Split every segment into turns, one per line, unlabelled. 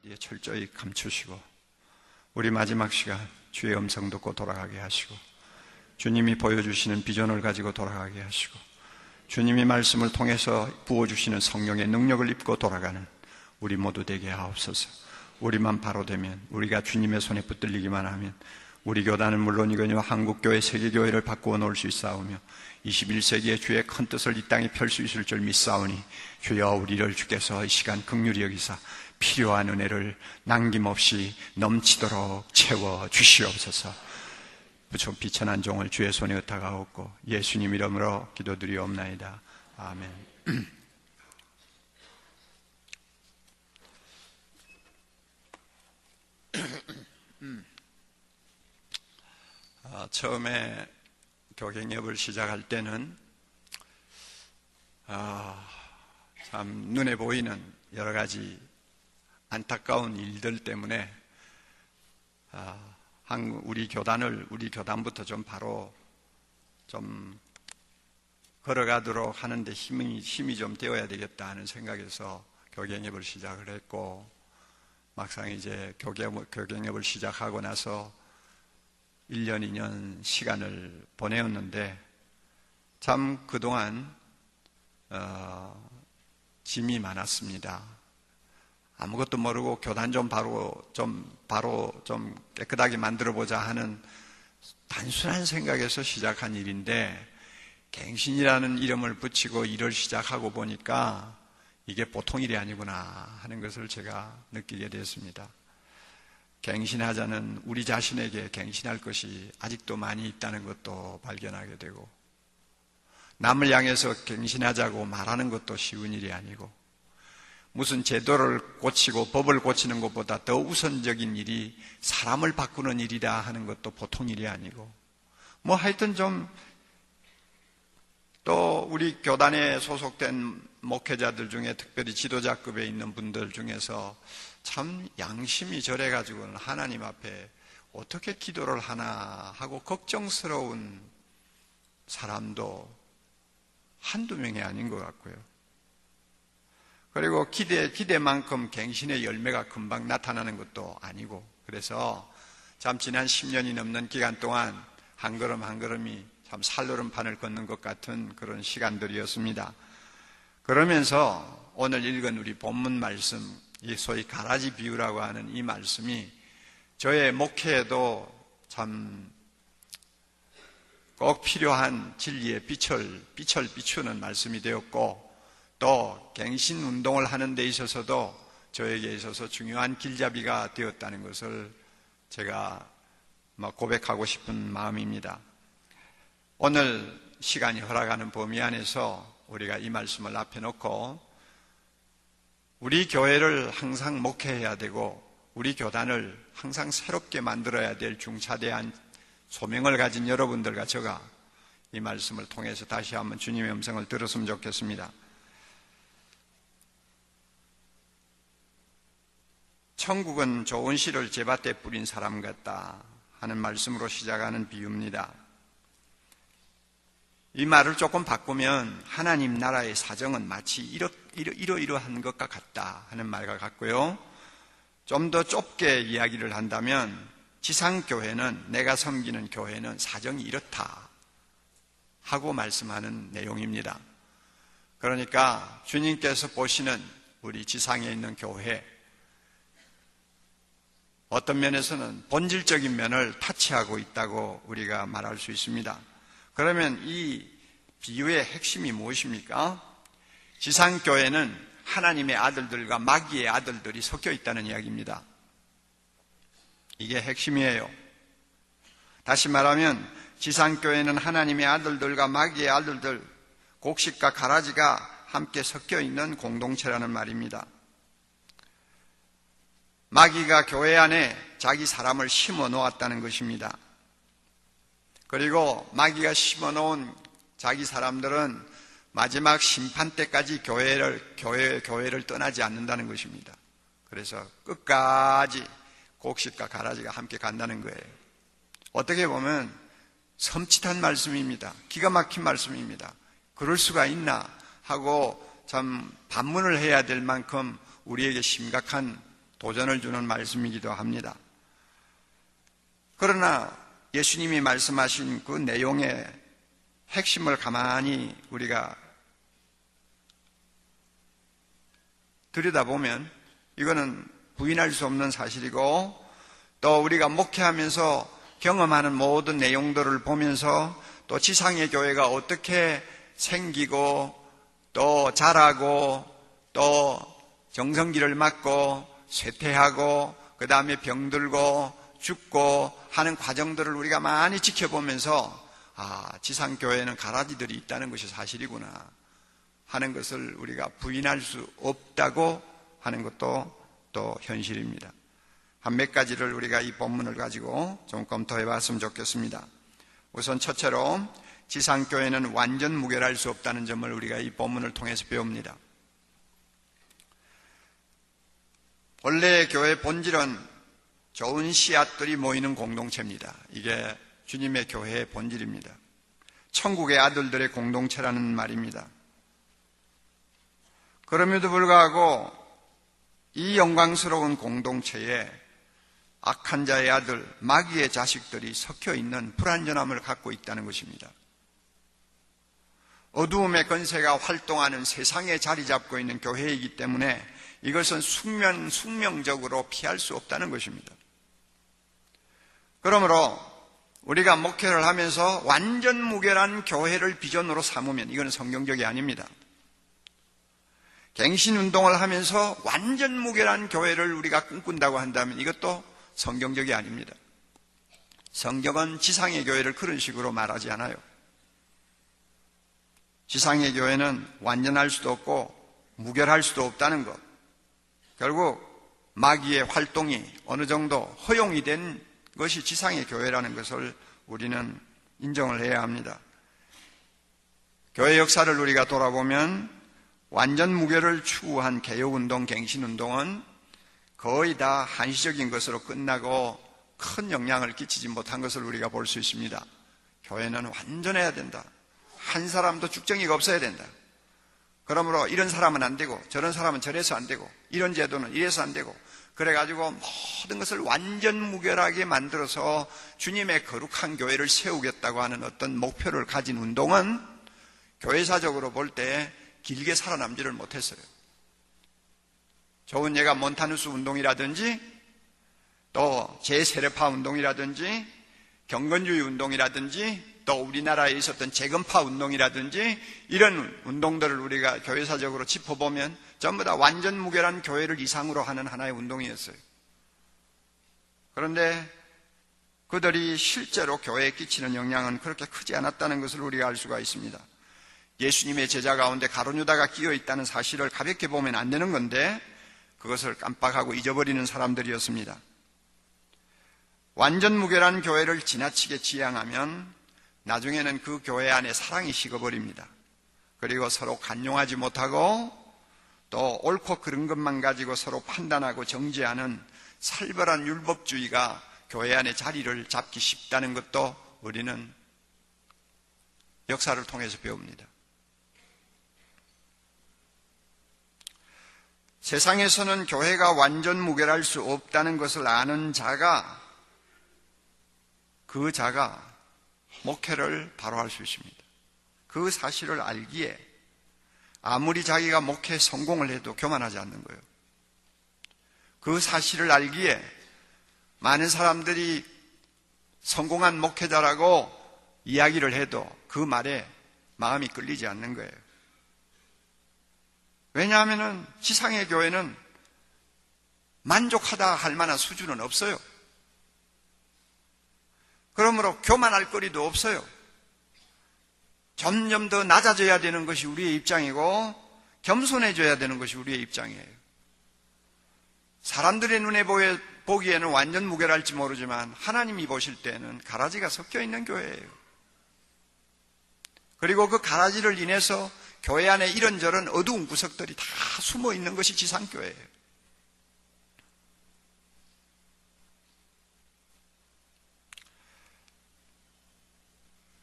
뒤에 철저히 감추시고 우리 마지막 시간 주의 음성 듣고 돌아가게 하시고 주님이 보여주시는 비전을 가지고 돌아가게 하시고 주님이 말씀을 통해서 부어주시는 성령의 능력을 입고 돌아가는 우리 모두 되게 하옵소서. 우리만 바로 되면, 우리가 주님의 손에 붙들리기만 하면 우리 교단은 물론이거니와 한국교회, 세계교회를 바꾸어 놓을 수 있사오며 21세기에 주의 큰 뜻을 이 땅에 펼 수 있을 줄 믿사오니 주여 우리를 주께서 이 시간 긍휼히 여기사 필요한 은혜를 남김없이 넘치도록 채워 주시옵소서. 부처 비천한 종을 주의 손에 의탁하옵고 예수님 이름으로 기도드리옵나이다. 아멘. 처음에 교갱협을 시작할 때는 참 눈에 보이는 여러 가지 안타까운 일들 때문에 우리 교단부터 좀 바로 좀 걸어가도록 하는데 힘이 좀 되어야 되겠다 하는 생각에서 교갱협을 시작을 했고, 막상 이제 교갱협을 시작하고 나서 1년, 2년 시간을 보내었는데 참 그동안 짐이 많았습니다. 아무것도 모르고 교단 좀 깨끗하게 만들어보자 하는 단순한 생각에서 시작한 일인데, 갱신이라는 이름을 붙이고 일을 시작하고 보니까 이게 보통 일이 아니구나 하는 것을 제가 느끼게 됐습니다. 갱신하자는 우리 자신에게 갱신할 것이 아직도 많이 있다는 것도 발견하게 되고, 남을 향해서 갱신하자고 말하는 것도 쉬운 일이 아니고, 무슨 제도를 고치고 법을 고치는 것보다 더 우선적인 일이 사람을 바꾸는 일이다 하는 것도 보통 일이 아니고, 하여튼 또 우리 교단에 소속된 목회자들 중에 특별히 지도자급에 있는 분들 중에서 참 양심이 저래가지고는 하나님 앞에 어떻게 기도를 하나 하고 걱정스러운 사람도 한두 명이 아닌 것 같고요. 그리고 기대만큼 갱신의 열매가 금방 나타나는 것도 아니고, 그래서 참 지난 10년이 넘는 기간 동안 한 걸음 한 걸음이 참 살얼음판을 걷는 것 같은 그런 시간들이었습니다. 그러면서 오늘 읽은 우리 본문 말씀, 이 소위 가라지 비유라고 하는 이 말씀이 저의 목회에도 참 꼭 필요한 진리의 빛을 비추는 말씀이 되었고, 또 갱신 운동을 하는 데 있어서도 저에게 있어서 중요한 길잡이가 되었다는 것을 제가 고백하고 싶은 마음입니다. 오늘 시간이 허락하는 범위 안에서 우리가 이 말씀을 앞에 놓고, 우리 교회를 항상 목회해야 되고 우리 교단을 항상 새롭게 만들어야 될 중차대한 소명을 가진 여러분들과 제가 이 말씀을 통해서 다시 한번 주님의 음성을 들었으면 좋겠습니다. 천국은 좋은 씨를 제밭에 뿌린 사람 같다 하는 말씀으로 시작하는 비유입니다. 이 말을 조금 바꾸면 하나님 나라의 사정은 마치 이러이러한 것과 같다 하는 말과 같고요. 좀 더 좁게 이야기를 한다면 지상교회는, 내가 섬기는 교회는 사정이 이렇다 하고 말씀하는 내용입니다. 그러니까 주님께서 보시는 우리 지상에 있는 교회, 어떤 면에서는 본질적인 면을 타치하고 있다고 우리가 말할 수 있습니다. 그러면 이 비유의 핵심이 무엇입니까? 지상교회는 하나님의 아들들과 마귀의 아들들이 섞여 있다는 이야기입니다. 이게 핵심이에요. 다시 말하면 지상교회는 하나님의 아들들과 마귀의 아들들, 곡식과 가라지가 함께 섞여 있는 공동체라는 말입니다. 마귀가 교회 안에 자기 사람을 심어 놓았다는 것입니다. 그리고 마귀가 심어 놓은 자기 사람들은 마지막 심판 때까지 교회를 떠나지 않는다는 것입니다. 그래서 끝까지 곡식과 가라지가 함께 간다는 거예요. 어떻게 보면 섬찟한 말씀입니다. 기가 막힌 말씀입니다. 그럴 수가 있나 하고 참 반문을 해야 될 만큼 우리에게 심각한 도전을 주는 말씀이기도 합니다. 그러나 예수님이 말씀하신 그 내용의 핵심을 가만히 우리가 들여다보면 이거는 부인할 수 없는 사실이고, 또 우리가 목회하면서 경험하는 모든 내용들을 보면서 또 지상의 교회가 어떻게 생기고 또 자라고 또 정성기를 맞고 쇠퇴하고 그 다음에 병들고 죽고 하는 과정들을 우리가 많이 지켜보면서 지상교회는 가라지들이 있다는 것이 사실이구나 하는 것을 우리가 부인할 수 없다고 하는 것도 또 현실입니다. 한 몇 가지를 우리가 이 본문을 가지고 좀 검토해 봤으면 좋겠습니다. 우선 첫째로 지상교회는 완전 무결할 수 없다는 점을 우리가 이 본문을 통해서 배웁니다. 원래 교회의 본질은 좋은 씨앗들이 모이는 공동체입니다. 이게 주님의 교회의 본질입니다. 천국의 아들들의 공동체라는 말입니다. 그럼에도 불구하고 이 영광스러운 공동체에 악한 자의 아들, 마귀의 자식들이 섞여 있는 불완전함을 갖고 있다는 것입니다. 어두움의 권세가 활동하는 세상에 자리 잡고 있는 교회이기 때문에 이것은 숙명적으로 피할 수 없다는 것입니다. 그러므로 우리가 목회를 하면서 완전 무결한 교회를 비전으로 삼으면 이건 성경적이 아닙니다. 갱신운동을 하면서 완전 무결한 교회를 우리가 꿈꾼다고 한다면 이것도 성경적이 아닙니다. 성경은 지상의 교회를 그런 식으로 말하지 않아요. 지상의 교회는 완전할 수도 없고 무결할 수도 없다는 것, 결국 마귀의 활동이 어느 정도 허용이 된 것이 지상의 교회라는 것을 우리는 인정을 해야 합니다. 교회 역사를 우리가 돌아보면 완전 무결을 추구한 개혁운동, 갱신운동은 거의 다 한시적인 것으로 끝나고 큰 영향을 끼치지 못한 것을 우리가 볼 수 있습니다. 교회는 완전해야 된다. 한 사람도 죽정이가 없어야 된다. 그러므로 이런 사람은 안 되고 저런 사람은 저래서 안 되고 이런 제도는 이래서 안 되고 그래가지고 모든 것을 완전 무결하게 만들어서 주님의 거룩한 교회를 세우겠다고 하는 어떤 목표를 가진 운동은 교회사적으로 볼 때 길게 살아남지를 못했어요. 좋은 예가 몬타누스 운동이라든지 또 제세례파 운동이라든지 경건주의 운동이라든지 또 우리나라에 있었던 재건파 운동이라든지 이런 운동들을 우리가 교회사적으로 짚어보면 전부 다 완전 무결한 교회를 이상으로 하는 하나의 운동이었어요. 그런데 그들이 실제로 교회에 끼치는 영향은 그렇게 크지 않았다는 것을 우리가 알 수가 있습니다. 예수님의 제자 가운데 가룟 유다가 끼어 있다는 사실을 가볍게 보면 안 되는 건데 그것을 깜빡하고 잊어버리는 사람들이었습니다. 완전 무결한 교회를 지나치게 지향하면 나중에는 그 교회 안에 사랑이 식어버립니다. 그리고 서로 간용하지 못하고 또 옳고 그른 것만 가지고 서로 판단하고 정죄하는 살벌한 율법주의가 교회 안에 자리를 잡기 쉽다는 것도 우리는 역사를 통해서 배웁니다. 세상에서는 교회가 완전 무결할 수 없다는 것을 아는 자가 목회를 바로 할 수 있습니다. 그 사실을 알기에 아무리 자기가 목회에 성공을 해도 교만하지 않는 거예요. 그 사실을 알기에 많은 사람들이 성공한 목회자라고 이야기를 해도 그 말에 마음이 끌리지 않는 거예요. 왜냐하면 지상의 교회는 만족하다 할 만한 수준은 없어요. 그러므로 교만할 거리도 없어요. 점점 더 낮아져야 되는 것이 우리의 입장이고 겸손해져야 되는 것이 우리의 입장이에요. 사람들의 눈에 보기에는 완전 무결할지 모르지만 하나님이 보실 때는 가라지가 섞여 있는 교회예요. 그리고 그 가라지를 인해서 교회 안에 이런저런 어두운 구석들이 다 숨어 있는 것이 지상교회예요.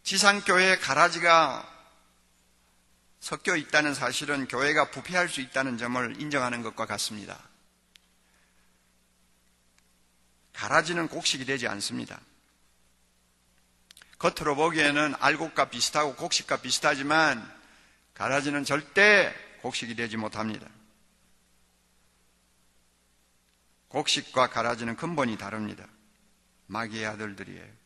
지상교회에 가라지가 섞여 있다는 사실은 교회가 부패할 수 있다는 점을 인정하는 것과 같습니다. 가라지는 곡식이 되지 않습니다. 겉으로 보기에는 알곡과 비슷하고 곡식과 비슷하지만 가라지는 절대 곡식이 되지 못합니다. 곡식과 가라지는 근본이 다릅니다. 마귀의 아들들이에요.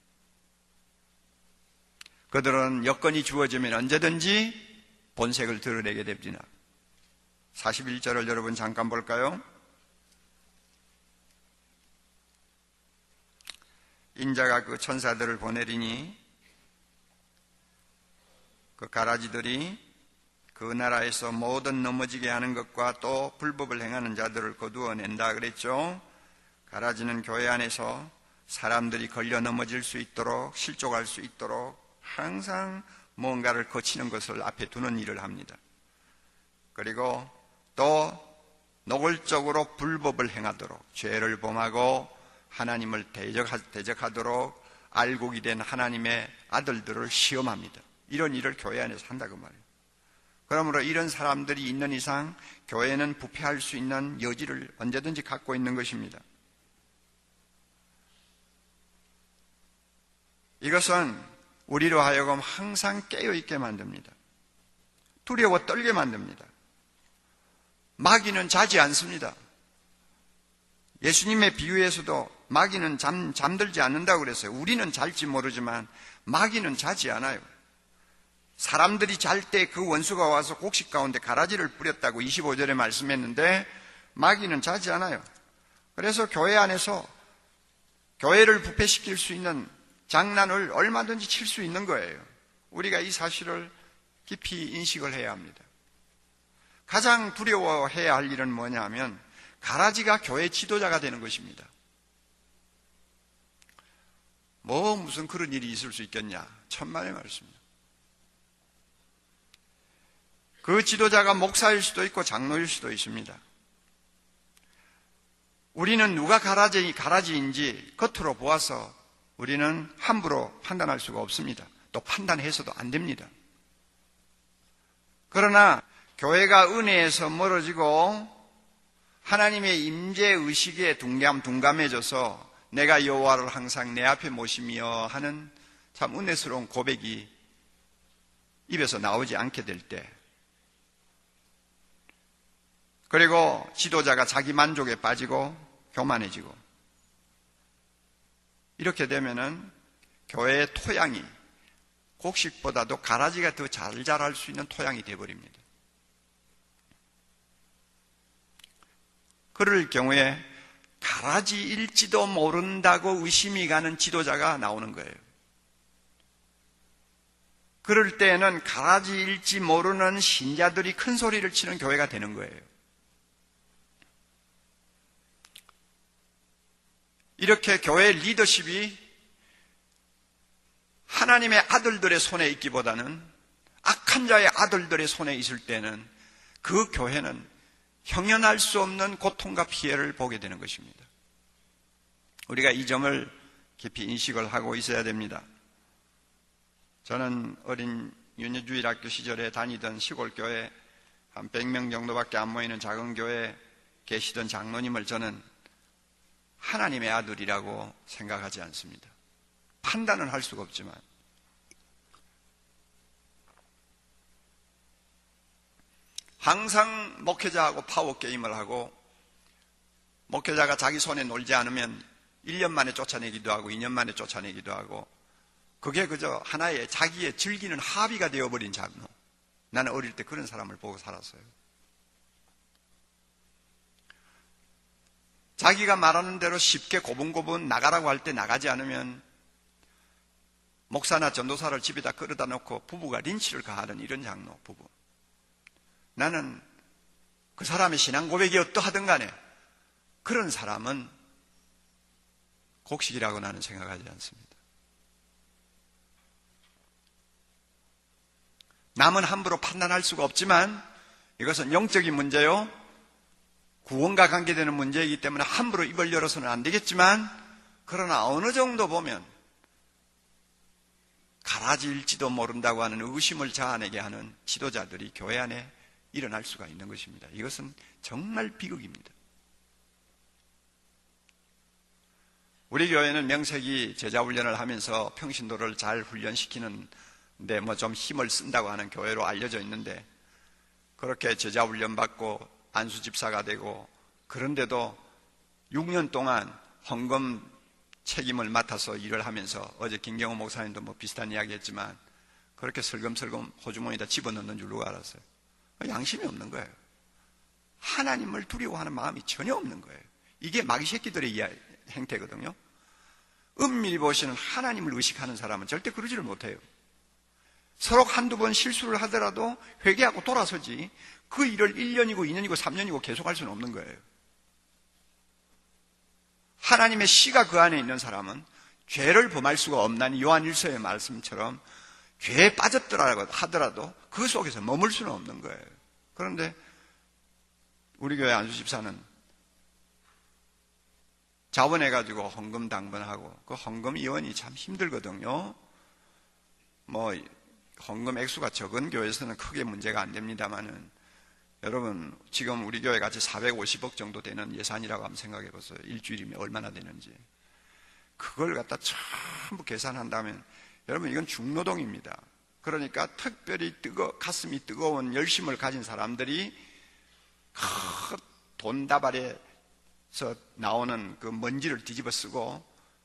그들은 여건이 주어지면 언제든지 본색을 드러내게 됩니다. 41절을 여러분 잠깐 볼까요? 인자가 그 천사들을 보내리니 그 가라지들이 그 나라에서 모든 넘어지게 하는 것과 또 불법을 행하는 자들을 거두어낸다 그랬죠. 가라지는 교회 안에서 사람들이 걸려 넘어질 수 있도록, 실족할 수 있도록 항상 뭔가를 거치는 것을 앞에 두는 일을 합니다. 그리고 또 노골적으로 불법을 행하도록, 죄를 범하고 하나님을 대적하도록 알곡이 된 하나님의 아들들을 시험합니다. 이런 일을 교회 안에서 한다고 말이에요. 그러므로 이런 사람들이 있는 이상 교회는 부패할 수 있는 여지를 언제든지 갖고 있는 것입니다. 이것은 우리로 하여금 항상 깨어있게 만듭니다. 두려워 떨게 만듭니다. 마귀는 자지 않습니다. 예수님의 비유에서도 마귀는 잠들지 않는다고 그랬어요. 우리는 잘지 모르지만 마귀는 자지 않아요. 사람들이 잘 때 그 원수가 와서 곡식 가운데 가라지를 뿌렸다고 25절에 말씀했는데 마귀는 자지 않아요. 그래서 교회 안에서 교회를 부패시킬 수 있는 장난을 얼마든지 칠 수 있는 거예요. 우리가 이 사실을 깊이 인식을 해야 합니다. 가장 두려워해야 할 일은 뭐냐면 가라지가 교회 지도자가 되는 것입니다. 무슨 그런 일이 있을 수 있겠냐? 천만의 말씀입니다. 그 지도자가 목사일 수도 있고 장로일 수도 있습니다. 우리는 누가 가라지인지 겉으로 보아서 우리는 함부로 판단할 수가 없습니다. 또 판단해서도 안 됩니다. 그러나 교회가 은혜에서 멀어지고 하나님의 임재의식에 둔감해져서 내가 여호와를 항상 내 앞에 모시며 하는 참 은혜스러운 고백이 입에서 나오지 않게 될 때, 그리고 지도자가 자기 만족에 빠지고 교만해지고, 이렇게 되면은 교회의 토양이 곡식보다도 가라지가 더 잘 자랄 수 있는 토양이 되어버립니다. 그럴 경우에 가라지일지도 모른다고 의심이 가는 지도자가 나오는 거예요. 그럴 때에는 가라지일지 모르는 신자들이 큰 소리를 치는 교회가 되는 거예요. 이렇게 교회 리더십이 하나님의 아들들의 손에 있기보다는 악한 자의 아들들의 손에 있을 때는 그 교회는 형연할 수 없는 고통과 피해를 보게 되는 것입니다. 우리가 이 점을 깊이 인식을 하고 있어야 됩니다. 저는 어린 윤회주일학교 시절에 다니던 시골교회 한 100명 정도밖에 안 모이는 작은 교회에 계시던 장로님을 저는 하나님의 아들이라고 생각하지 않습니다. 판단은 할 수가 없지만 항상 목회자하고 파워게임을 하고, 목회자가 자기 손에 놀지 않으면 1년 만에 쫓아내기도 하고 2년 만에 쫓아내기도 하고, 그게 그저 하나의 자기의 즐기는 합의가 되어버린 장로. 나는 어릴 때 그런 사람을 보고 살았어요. 자기가 말하는 대로 쉽게 고분고분 나가라고 할 때 나가지 않으면 목사나 전도사를 집에다 끌어다 놓고 부부가 린치를 가하는 이런 장로 부부. 나는 그 사람의 신앙 고백이 어떠하든 간에 그런 사람은 곡식이라고 나는 생각하지 않습니다. 남은 함부로 판단할 수가 없지만 이것은 영적인 문제요, 구원과 관계되는 문제이기 때문에 함부로 입을 열어서는 안 되겠지만, 그러나 어느 정도 보면 가라지일지도 모른다고 하는 의심을 자아내게 하는 지도자들이 교회 안에 일어날 수가 있는 것입니다. 이것은 정말 비극입니다. 우리 교회는 명색이 제자훈련을 하면서 평신도를 잘 훈련시키는데 뭐 좀 힘을 쓴다고 하는 교회로 알려져 있는데, 그렇게 제자훈련 받고 안수집사가 되고, 그런데도 6년 동안 헌금 책임을 맡아서 일을 하면서, 어제 김경호 목사님도 뭐 비슷한 이야기 했지만, 그렇게 슬금슬금 호주머니에다 집어넣는 줄 누가 알았어요? 양심이 없는 거예요. 하나님을 두려워하는 마음이 전혀 없는 거예요. 이게 마귀 새끼들의 행태거든요. 은밀히 보시는 하나님을 의식하는 사람은 절대 그러지를 못해요. 서로 한두 번 실수를 하더라도 회개하고 돌아서지, 그 일을 1년이고 2년이고 3년이고 계속할 수는 없는 거예요. 하나님의 씨가 그 안에 있는 사람은 죄를 범할 수가 없나니 요한일서의 말씀처럼 죄에 빠졌더라고 하더라도 그 속에서 머물 수는 없는 거예요. 그런데 우리 교회 안수집사는 자원해가지고 헌금 당번하고, 그 헌금 이원이 참 힘들거든요. 뭐 헌금 액수가 적은 교회에서는 크게 문제가 안 됩니다만은, 여러분 지금 우리 교회 같이 450억 정도 되는 예산이라고 한번 생각해 보세요. 일주일이면 얼마나 되는지. 그걸 갖다 전부 계산한다면 여러분 이건 중노동입니다. 그러니까 특별히 가슴이 뜨거운 열심을 가진 사람들이 큰 돈다발에서 나오는 그 먼지를 뒤집어 쓰고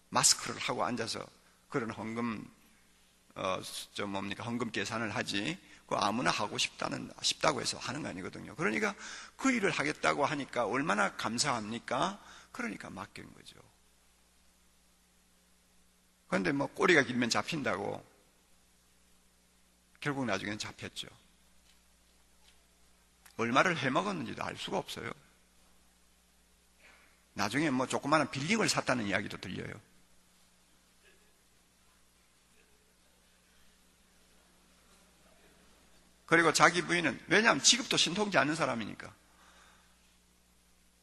마스크를 하고 앉아서 그런 헌금 헌금 계산을 하지, 그 아무나 하고 싶다고 해서 하는 거 아니거든요. 그러니까 그 일을 하겠다고 하니까 얼마나 감사합니까? 그러니까 맡긴 거죠. 그런데 뭐 꼬리가 길면 잡힌다고 결국 나중에는 잡혔죠. 얼마를 해먹었는지도 알 수가 없어요. 나중에 뭐 조그마한 빌딩을 샀다는 이야기도 들려요. 그리고 자기 부인은, 왜냐하면 지금도 신통치 않는 사람이니까,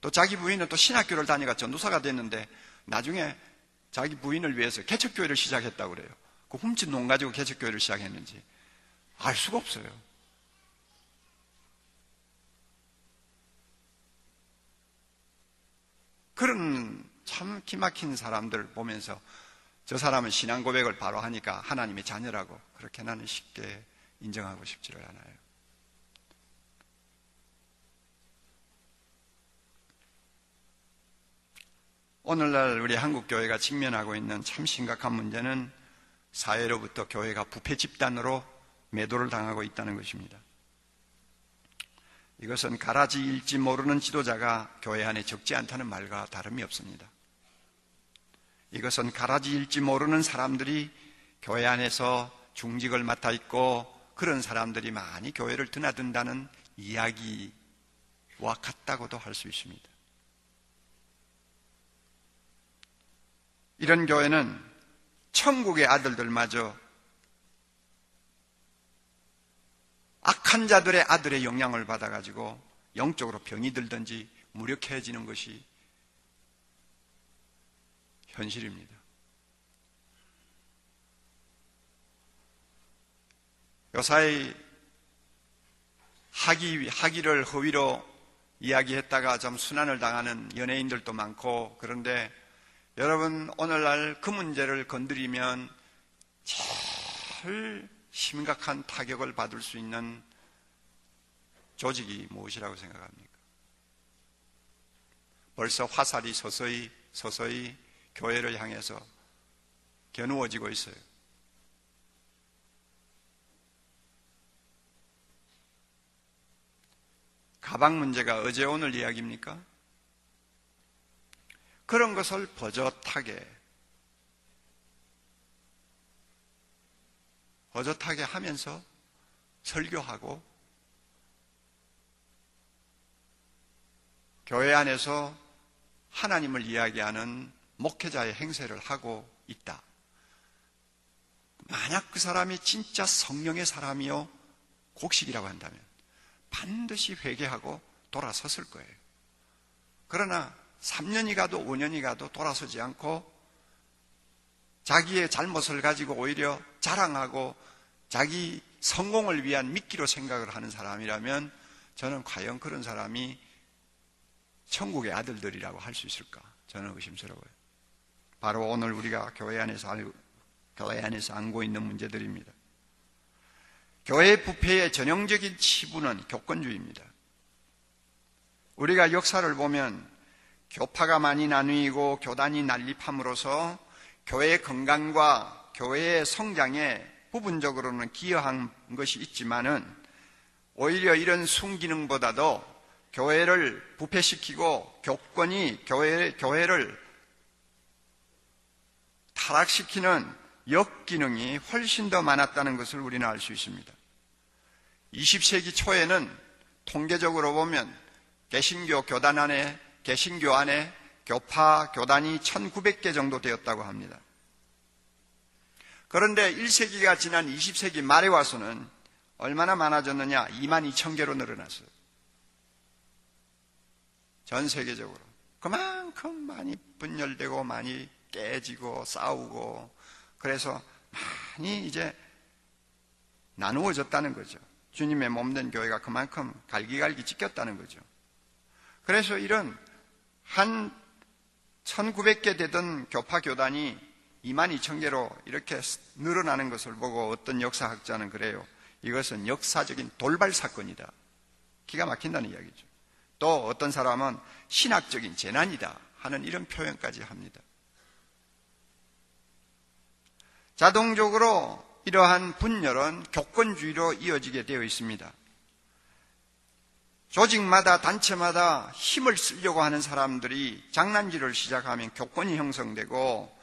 또 자기 부인은 또 신학교를 다니가 전도사가 됐는데 나중에 자기 부인을 위해서 개척교회를 시작했다고 그래요. 그 훔친 돈 가지고 개척교회를 시작했는지 알 수가 없어요. 그런 참 기막힌 사람들 보면서 저 사람은 신앙 고백을 바로 하니까 하나님의 자녀라고 그렇게 나는 쉽게 인정하고 싶지를 않아요. 오늘날 우리 한국교회가 직면하고 있는 참 심각한 문제는 사회로부터 교회가 부패 집단으로 매도를 당하고 있다는 것입니다. 이것은 가라지일지 모르는 지도자가 교회 안에 적지 않다는 말과 다름이 없습니다. 이것은 가라지일지 모르는 사람들이 교회 안에서 중직을 맡아 있고 그런 사람들이 많이 교회를 드나든다는 이야기와 같다고도 할 수 있습니다. 이런 교회는 천국의 아들들마저 악한 자들의 아들의 영향을 받아가지고 영적으로 병이 들든지 무력해지는 것이 현실입니다. 요사이 학위를 허위로 이야기했다가 좀 순환을 당하는 연예인들도 많고, 그런데 여러분 오늘날 그 문제를 건드리면 제일 심각한 타격을 받을 수 있는 조직이 무엇이라고 생각합니까? 벌써 화살이 서서히 교회를 향해서 겨누어지고 있어요. 가방 문제가 어제 오늘 이야기입니까? 그런 것을 버젓하게 하면서 설교하고 교회 안에서 하나님을 이야기하는 목회자의 행세를 하고 있다. 만약 그 사람이 진짜 성령의 사람이요 곡식이라고 한다면 반드시 회개하고 돌아섰을 거예요. 그러나 3년이 가도 5년이 가도 돌아서지 않고 자기의 잘못을 가지고 오히려 자랑하고 자기 성공을 위한 미끼로 생각을 하는 사람이라면 저는 과연 그런 사람이 천국의 아들들이라고 할 수 있을까? 저는 의심스러워요. 바로 오늘 우리가 교회 안에서 안고 있는 문제들입니다. 교회 부패의 전형적인 치부는 교권주의입니다. 우리가 역사를 보면 교파가 많이 나뉘고 교단이 난립함으로써 교회의 건강과 교회의 성장에 부분적으로는 기여한 것이 있지만은 오히려 이런 순기능보다도 교회를 부패시키고 교권이 교회를 타락시키는 역기능이 훨씬 더 많았다는 것을 우리는 알 수 있습니다. 20세기 초에는 통계적으로 보면 개신교 안에 교파, 교단이 1900개 정도 되었다고 합니다. 그런데 1세기가 지난 20세기 말에 와서는 얼마나 많아졌느냐? 22,000개로 늘어났어요. 전 세계적으로. 그만큼 많이 분열되고 많이 깨지고 싸우고 그래서 많이 이제 나누어졌다는 거죠. 주님의 몸된 교회가 그만큼 갈기갈기 찢겼다는 거죠. 그래서 이런 한 1900개 되던 교파 교단이 22,000개로 이렇게 늘어나는 것을 보고 어떤 역사학자는 그래요. 이것은 역사적인 돌발 사건이다. 기가 막힌다는 이야기죠. 또 어떤 사람은 신학적인 재난이다 하는 이런 표현까지 합니다. 자동적으로 이러한 분열은 교권주의로 이어지게 되어 있습니다. 조직마다 단체마다 힘을 쓰려고 하는 사람들이 장난질을 시작하면 교권이 형성되고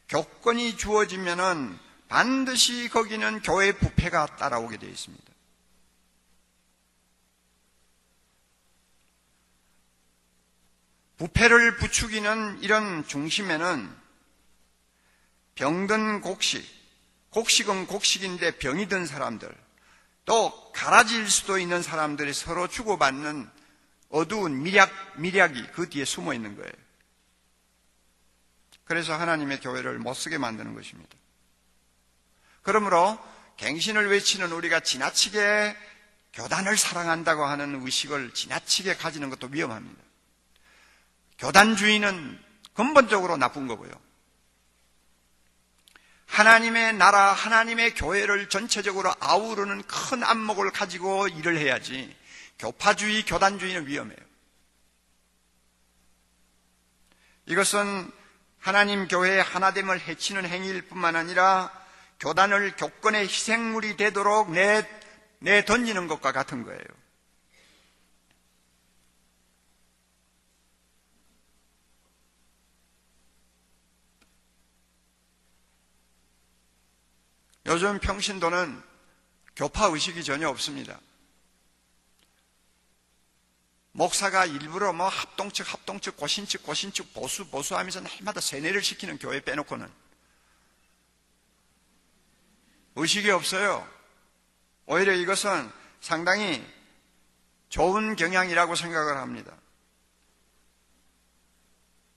교권이 주어지면은 반드시 거기는 교회 부패가 따라오게 되어 있습니다. 부패를 부추기는 이런 중심에는 병든 곡식은 곡식인데 병이 든 사람들, 또 가라질 수도 있는 사람들이 서로 주고받는 어두운 미략이 그 뒤에 숨어 있는 거예요. 그래서 하나님의 교회를 못쓰게 만드는 것입니다. 그러므로 갱신을 외치는 우리가 지나치게 교단을 사랑한다고 하는 의식을 지나치게 가지는 것도 위험합니다. 교단주의는 근본적으로 나쁜 거고요. 하나님의 나라, 하나님의 교회를 전체적으로 아우르는 큰 안목을 가지고 일을 해야지 교파주의, 교단주의는 위험해요. 이것은 하나님 교회의 하나됨을 해치는 행위일 뿐만 아니라 교단을 교권의 희생물이 되도록 내던지는 것과 같은 거예요. 요즘 평신도는 교파 의식이 전혀 없습니다. 목사가 일부러 합동측, 고신측, 보수 하면서 날마다 세뇌를 시키는 교회 빼놓고는 의식이 없어요. 오히려 이것은 상당히 좋은 경향이라고 생각을 합니다.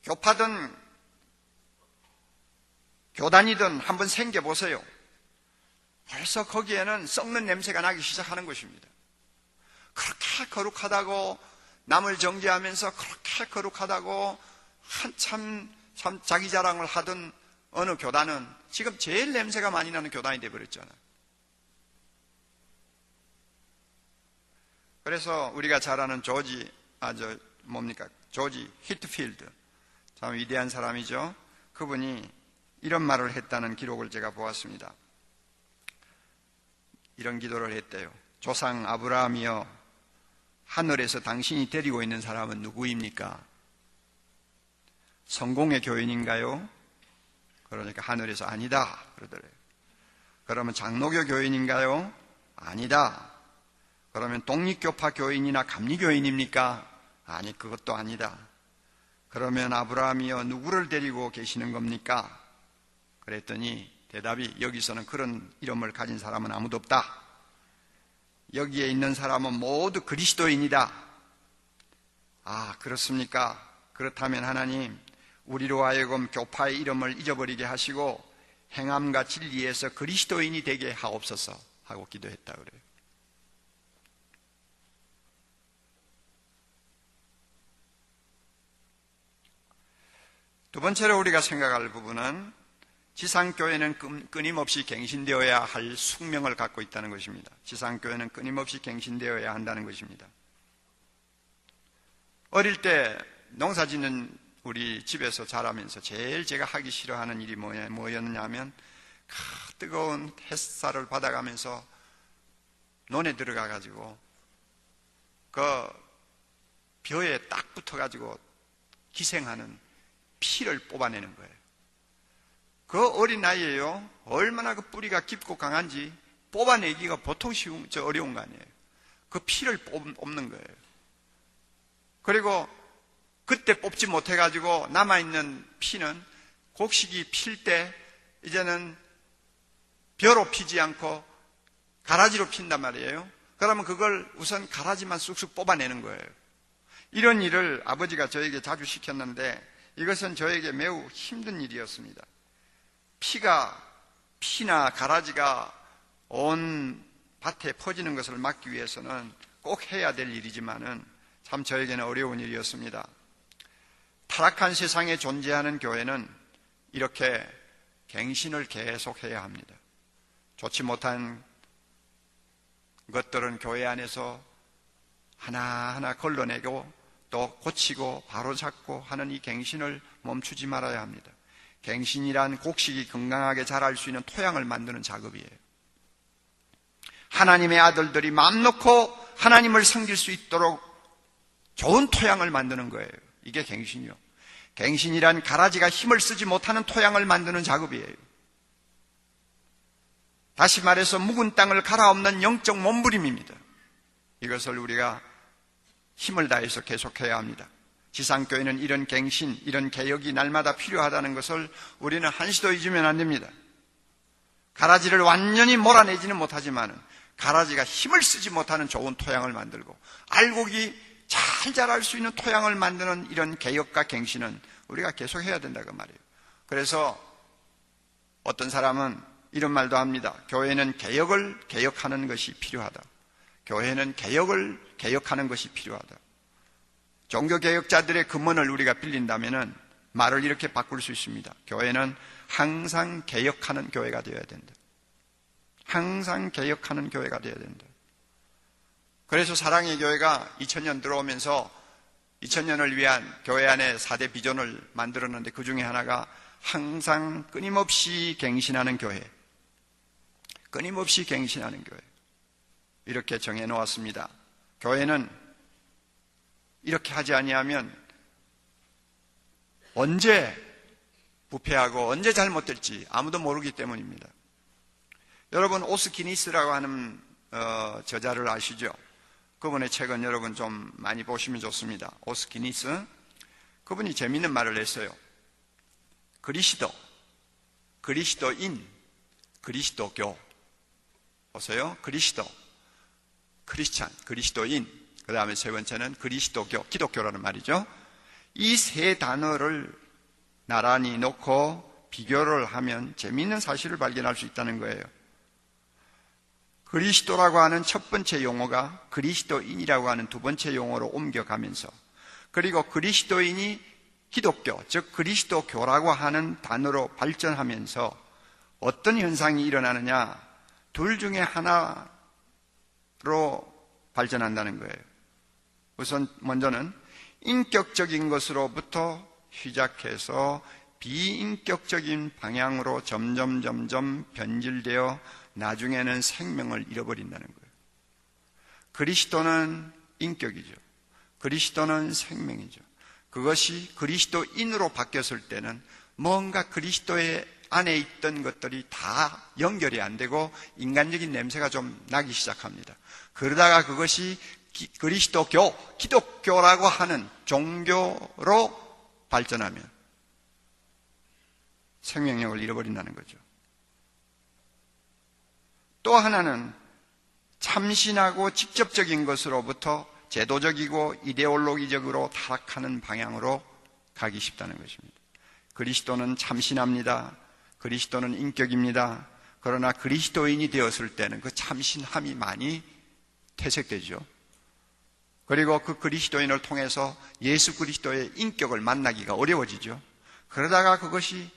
교파든 교단이든 한번 생겨보세요. 벌써 거기에는 썩는 냄새가 나기 시작하는 것입니다. 그렇게 거룩하다고 남을 정죄하면서 그렇게 거룩하다고 한참 참 자기 자랑을 하던 어느 교단은 지금 제일 냄새가 많이 나는 교단이 되어버렸잖아요. 그래서 우리가 잘 아는 조지 히트필드, 참 위대한 사람이죠. 그분이 이런 말을 했다는 기록을 제가 보았습니다. 이런 기도를 했대요. 조상 아브라함이여, 하늘에서 당신이 데리고 있는 사람은 누구입니까? 성공의 교인인가요? 그러니까 하늘에서 아니다 그러더래요. 그러면 장로교 교인인가요? 아니다. 그러면 독립교파 교인이나 감리교인입니까? 아니, 그것도 아니다. 그러면 아브라함이여, 누구를 데리고 계시는 겁니까? 그랬더니 대답이, 여기서는 그런 이름을 가진 사람은 아무도 없다. 여기에 있는 사람은 모두 그리스도인이다. 아, 그렇습니까? 그렇다면 하나님, 우리로 하여금 교파의 이름을 잊어버리게 하시고 행함과 진리에서 그리스도인이 되게 하옵소서 하고 기도했다 그래요. 두 번째로 우리가 생각할 부분은 지상교회는 끊임없이 갱신되어야 할 숙명을 갖고 있다는 것입니다. 지상교회는 끊임없이 갱신되어야 한다는 것입니다. 어릴 때 농사 짓는 우리 집에서 자라면서 제일 제가 하기 싫어하는 일이 뭐였냐면 뜨거운 햇살을 받아가면서 논에 들어가가지고 그 벼에 딱 붙어가지고 기생하는 피를 뽑아내는 거예요. 그 어린 나이에요. 얼마나 그 뿌리가 깊고 강한지 뽑아내기가 보통 어려운 거 아니에요. 그 피를 뽑는 거예요. 그리고 그때 뽑지 못해가지고 남아있는 피는 곡식이 필 때 이제는 벼로 피지 않고 가라지로 핀단 말이에요. 그러면 그걸 우선 가라지만 쑥쑥 뽑아내는 거예요. 이런 일을 아버지가 저에게 자주 시켰는데 이것은 저에게 매우 힘든 일이었습니다. 피나 가라지가 온 밭에 퍼지는 것을 막기 위해서는 꼭 해야 될 일이지만은 참 저에게는 어려운 일이었습니다. 타락한 세상에 존재하는 교회는 이렇게 갱신을 계속해야 합니다. 좋지 못한 것들은 교회 안에서 하나하나 걸러내고 또 고치고 바로잡고 하는 이 갱신을 멈추지 말아야 합니다. 갱신이란 곡식이 건강하게 자랄 수 있는 토양을 만드는 작업이에요. 하나님의 아들들이 마음 놓고 하나님을 섬길 수 있도록 좋은 토양을 만드는 거예요. 이게 갱신이요. 갱신이란 가라지가 힘을 쓰지 못하는 토양을 만드는 작업이에요. 다시 말해서 묵은 땅을 갈아엎는 영적 몸부림입니다. 이것을 우리가 힘을 다해서 계속해야 합니다. 지상교회는 이런 갱신, 이런 개혁이 날마다 필요하다는 것을 우리는 한시도 잊으면 안 됩니다. 가라지를 완전히 몰아내지는 못하지만 가라지가 힘을 쓰지 못하는 좋은 토양을 만들고 알곡이 잘 자랄 수 있는 토양을 만드는 이런 개혁과 갱신은 우리가 계속해야 된다고 말이에요. 그래서 어떤 사람은 이런 말도 합니다. 교회는 개혁하는 것이 필요하다. 교회는 개혁하는 것이 필요하다. 종교개혁자들의 금언을 우리가 빌린다면 말을 이렇게 바꿀 수 있습니다. 교회는 항상 개혁하는 교회가 되어야 된다. 항상 개혁하는 교회가 되어야 된다. 그래서 사랑의 교회가 2000년 들어오면서 2000년을 위한 교회 안에 4대 비전을 만들었는데 그 중에 하나가 항상 끊임없이 갱신하는 교회. 끊임없이 갱신하는 교회. 이렇게 정해놓았습니다. 교회는 이렇게 하지 아니하면 언제 부패하고 언제 잘못될지 아무도 모르기 때문입니다. 여러분 오스 기니스라고 하는 저자를 아시죠? 그분의 책은 여러분 좀 많이 보시면 좋습니다. 오스 기니스. 그분이 재미있는 말을 했어요. 그리스도인, 그리스도교. 보세요. 크리스찬, 그리스도인. 그 다음에 세 번째는 그리스도교, 기독교라는 말이죠. 이 세 단어를 나란히 놓고 비교를 하면 재미있는 사실을 발견할 수 있다는 거예요. 그리스도라고 하는 첫 번째 용어가 그리스도인이라고 하는 두 번째 용어로 옮겨가면서 그리고 그리스도인이 기독교, 즉 그리스도교라고 하는 단어로 발전하면서 어떤 현상이 일어나느냐? 둘 중에 하나로 발전한다는 거예요. 우선 먼저는 인격적인 것으로부터 시작해서 비인격적인 방향으로 점점 변질되어 나중에는 생명을 잃어버린다는 거예요. 그리스도는 인격이죠. 그리스도는 생명이죠. 그것이 그리스도인으로 바뀌었을 때는 뭔가 그리스도의 안에 있던 것들이 다 연결이 안 되고 인간적인 냄새가 좀 나기 시작합니다. 그러다가 그것이 그리스도교, 기독교라고 하는 종교로 발전하면 생명력을 잃어버린다는 거죠. 또 하나는 참신하고 직접적인 것으로부터 제도적이고 이데올로기적으로 타락하는 방향으로 가기 쉽다는 것입니다. 그리스도는 참신합니다. 그리스도는 인격입니다. 그러나 그리스도인이 되었을 때는 그 참신함이 많이 퇴색되죠. 그리고 그 그리스도인을 통해서 예수 그리스도의 인격을 만나기가 어려워지죠. 그러다가 그것이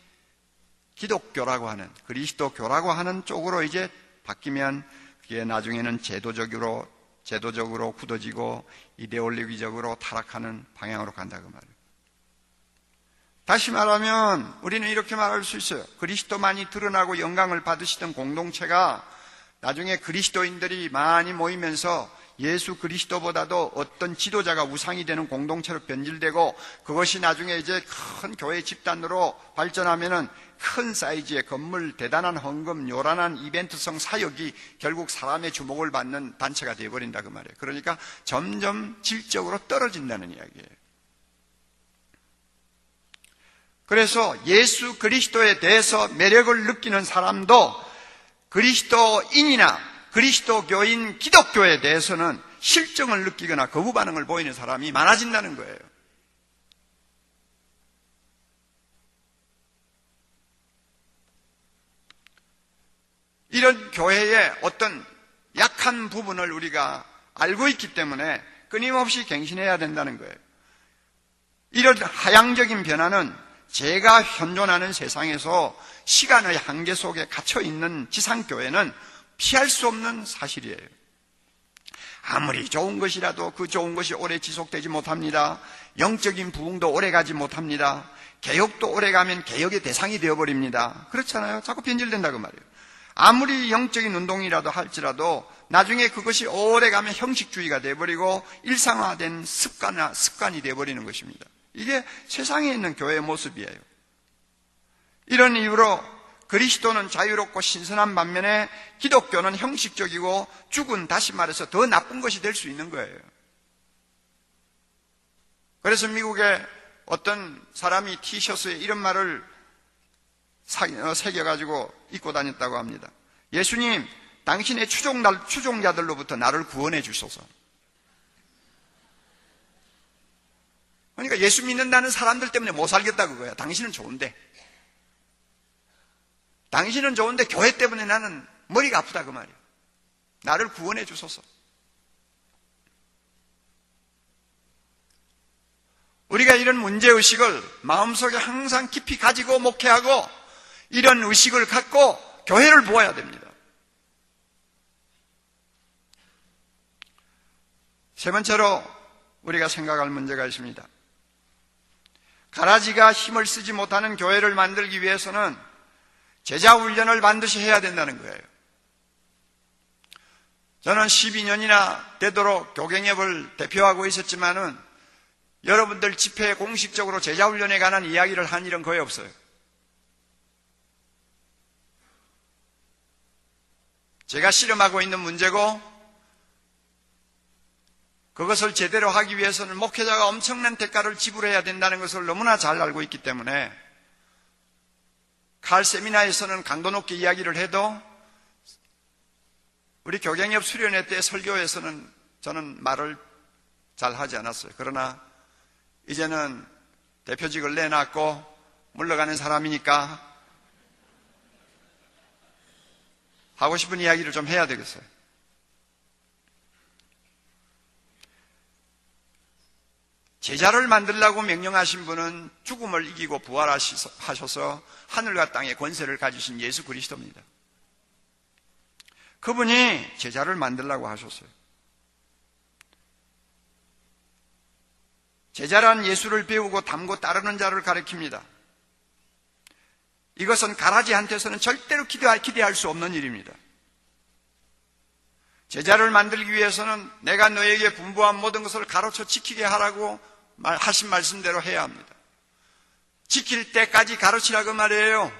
기독교라고 하는, 그리스도교라고 하는 쪽으로 이제 바뀌면 그게 나중에는 제도적으로 굳어지고 이데올로기적으로 타락하는 방향으로 간다고 말이에요. 다시 말하면 우리는 이렇게 말할 수 있어요. 그리스도만이 드러나고 영광을 받으시던 공동체가 나중에 그리스도인들이 많이 모이면서 예수 그리스도보다도 어떤 지도자가 우상이 되는 공동체로 변질되고, 그것이 나중에 이제 큰 교회 집단으로 발전하면은 큰 사이즈의 건물, 대단한 헌금, 요란한 이벤트성 사역이 결국 사람의 주목을 받는 단체가 되어버린다 그 말이에요. 그러니까 점점 질적으로 떨어진다는 이야기예요. 그래서 예수 그리스도에 대해서 매력을 느끼는 사람도 그리스도인이나 그리스도교인 기독교에 대해서는 실정을 느끼거나 거부 반응을 보이는 사람이 많아진다는 거예요. 이런 교회의 어떤 약한 부분을 우리가 알고 있기 때문에 끊임없이 갱신해야 된다는 거예요. 이런 하향적인 변화는 제가 현존하는 세상에서 시간의 한계 속에 갇혀있는 지상교회는 피할 수 없는 사실이에요. 아무리 좋은 것이라도 그 좋은 것이 오래 지속되지 못합니다. 영적인 부흥도 오래 가지 못합니다. 개혁도 오래 가면 개혁의 대상이 되어버립니다. 그렇잖아요. 자꾸 변질된다고 말이에요. 아무리 영적인 운동이라도 할지라도 나중에 그것이 오래 가면 형식주의가 되어버리고 일상화된 습관이 되어버리는 것입니다. 이게 세상에 있는 교회의 모습이에요. 이런 이유로 그리스도는 자유롭고 신선한 반면에 기독교는 형식적이고 죽은, 다시 말해서 더 나쁜 것이 될 수 있는 거예요. 그래서 미국에 어떤 사람이 티셔츠에 이런 말을 새겨가지고 입고 다녔다고 합니다. 예수님, 당신의 추종자들로부터 나를 구원해 주소서. 그러니까 예수 믿는다는 사람들 때문에 못 살겠다 그거야. 당신은 좋은데. 당신은 좋은데 교회 때문에 나는 머리가 아프다 그 말이야. 나를 구원해 주소서. 우리가 이런 문제의식을 마음속에 항상 깊이 가지고 목회하고 이런 의식을 갖고 교회를 보아야 됩니다. 세 번째로 우리가 생각할 문제가 있습니다. 가라지가 힘을 쓰지 못하는 교회를 만들기 위해서는 제자 훈련을 반드시 해야 된다는 거예요. 저는 12년이나 되도록 교경협을 대표하고 있었지만은 여러분들 집회에 공식적으로 제자 훈련에 관한 이야기를 한 일은 거의 없어요. 제가 씨름하고 있는 문제고, 그것을 제대로 하기 위해서는 목회자가 엄청난 대가를 지불해야 된다는 것을 너무나 잘 알고 있기 때문에 칼 세미나에서는 강도 높게 이야기를 해도 우리 교경협 수련회 때 설교에서는 저는 말을 잘 하지 않았어요. 그러나 이제는 대표직을 내놨고 물러가는 사람이니까 하고 싶은 이야기를 좀 해야 되겠어요. 제자를 만들라고 명령하신 분은 죽음을 이기고 부활하셔서 하늘과 땅의 권세를 가지신 예수 그리스도입니다. 그분이 제자를 만들라고 하셨어요. 제자란 예수를 배우고 닮고 따르는 자를 가리킵니다. 이것은 가라지한테서는 절대로 기대할 수 없는 일입니다. 제자를 만들기 위해서는 내가 너에게 분부한 모든 것을 가르쳐 지키게 하라고 하신 말씀대로 해야 합니다. 지킬 때까지 가르치라고 말이에요.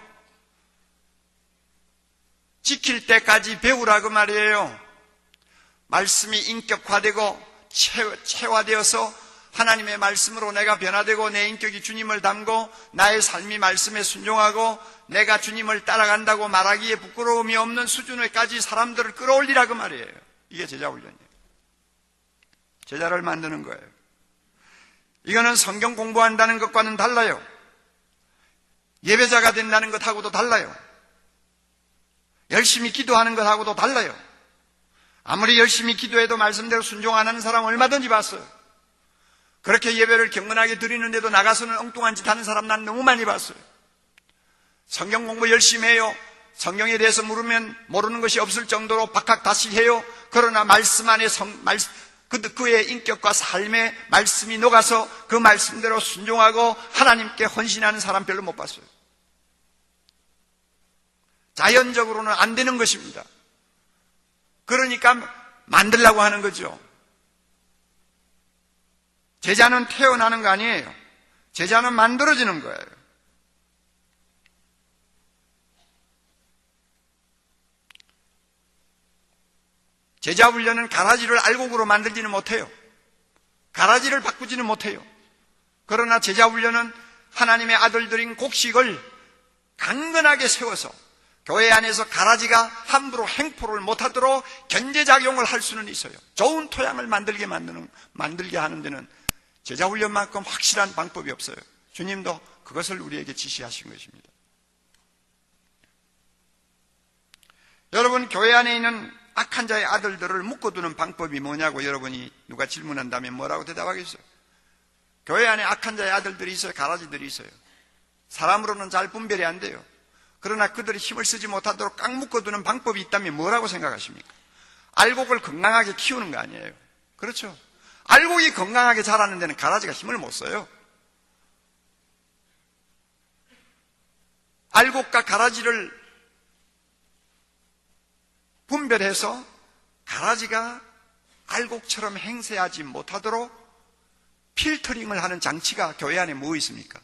지킬 때까지 배우라고 말이에요. 말씀이 인격화되고 체화되어서 하나님의 말씀으로 내가 변화되고 내 인격이 주님을 닮고 나의 삶이 말씀에 순종하고 내가 주님을 따라간다고 말하기에 부끄러움이 없는 수준에까지 사람들을 끌어올리라고 말이에요. 이게 제자 훈련이에요. 제자를 만드는 거예요. 이거는 성경 공부한다는 것과는 달라요. 예배자가 된다는 것하고도 달라요. 열심히 기도하는 것하고도 달라요. 아무리 열심히 기도해도 말씀대로 순종 안 하는 사람 얼마든지 봤어요. 그렇게 예배를 경건하게 드리는데도 나가서는 엉뚱한 짓 하는 사람 난 너무 많이 봤어요. 성경 공부 열심히 해요. 성경에 대해서 물으면 모르는 것이 없을 정도로 박학다식해요. 그러나 말씀 안에 그의 인격과 삶의 말씀이 녹아서 그 말씀대로 순종하고 하나님께 헌신하는 사람 별로 못 봤어요. 자연적으로는 안 되는 것입니다. 그러니까 만들려고 하는 거죠. 제자는 태어나는 거 아니에요. 제자는 만들어지는 거예요. 제자 훈련은 가라지를 알곡으로 만들지는 못해요. 가라지를 바꾸지는 못해요. 그러나 제자 훈련은 하나님의 아들들인 곡식을 강건하게 세워서 교회 안에서 가라지가 함부로 행포를 못하도록 견제작용을 할 수는 있어요. 좋은 토양을 만들게 하는 데는 제자 훈련만큼 확실한 방법이 없어요. 주님도 그것을 우리에게 지시하신 것입니다. 여러분, 교회 안에 있는 악한 자의 아들들을 묶어두는 방법이 뭐냐고 여러분이 누가 질문한다면 뭐라고 대답하겠어요? 교회 안에 악한 자의 아들들이 있어요. 가라지들이 있어요. 사람으로는 잘 분별이 안 돼요. 그러나 그들이 힘을 쓰지 못하도록 꽉 묶어두는 방법이 있다면 뭐라고 생각하십니까? 알곡을 건강하게 키우는 거 아니에요. 그렇죠? 알곡이 건강하게 자라는 데는 가라지가 힘을 못 써요. 알곡과 가라지를 분별해서 가라지가 알곡처럼 행세하지 못하도록 필터링을 하는 장치가 교회 안에 뭐 있습니까?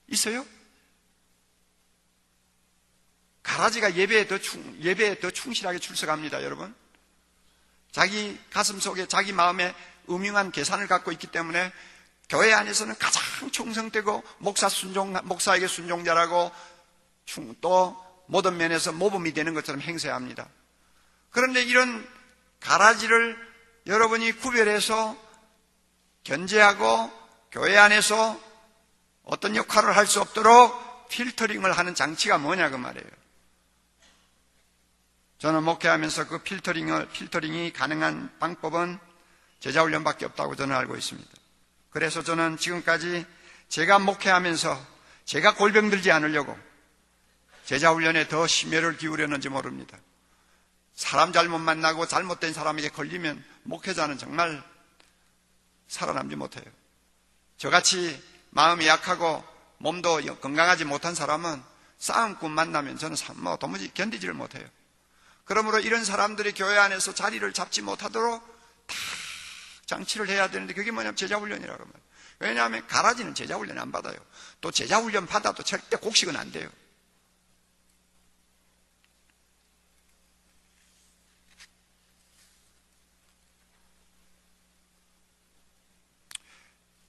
있어요? 가라지가 예배에 더 충실하게 출석합니다, 여러분. 자기 가슴 속에 자기 마음에 음흉한 계산을 갖고 있기 때문에 교회 안에서는 가장 충성되고 목사에게 순종자라고 또 모든 면에서 모범이 되는 것처럼 행세합니다. 그런데 이런 가라지를 여러분이 구별해서 견제하고 교회 안에서 어떤 역할을 할 수 없도록 필터링을 하는 장치가 뭐냐 그 말이에요. 저는 목회하면서 그 필터링이 가능한 방법은 제자훈련밖에 없다고 저는 알고 있습니다. 그래서 저는 지금까지 제가 목회하면서 제가 골병 들지 않으려고 제자훈련에 더 심혈을 기울였는지 모릅니다. 사람 잘못 만나고 잘못된 사람에게 걸리면 목회자는 정말 살아남지 못해요. 저같이 마음이 약하고 몸도 건강하지 못한 사람은 싸움꾼 만나면 저는 도무지 견디지를 못해요. 그러므로 이런 사람들이 교회 안에서 자리를 잡지 못하도록 다 장치를 해야 되는데 그게 뭐냐면 제자훈련이라고 말해요. 왜냐하면 가라지는 제자훈련 안 받아요. 또 제자훈련 받아도 절대 곡식은 안 돼요.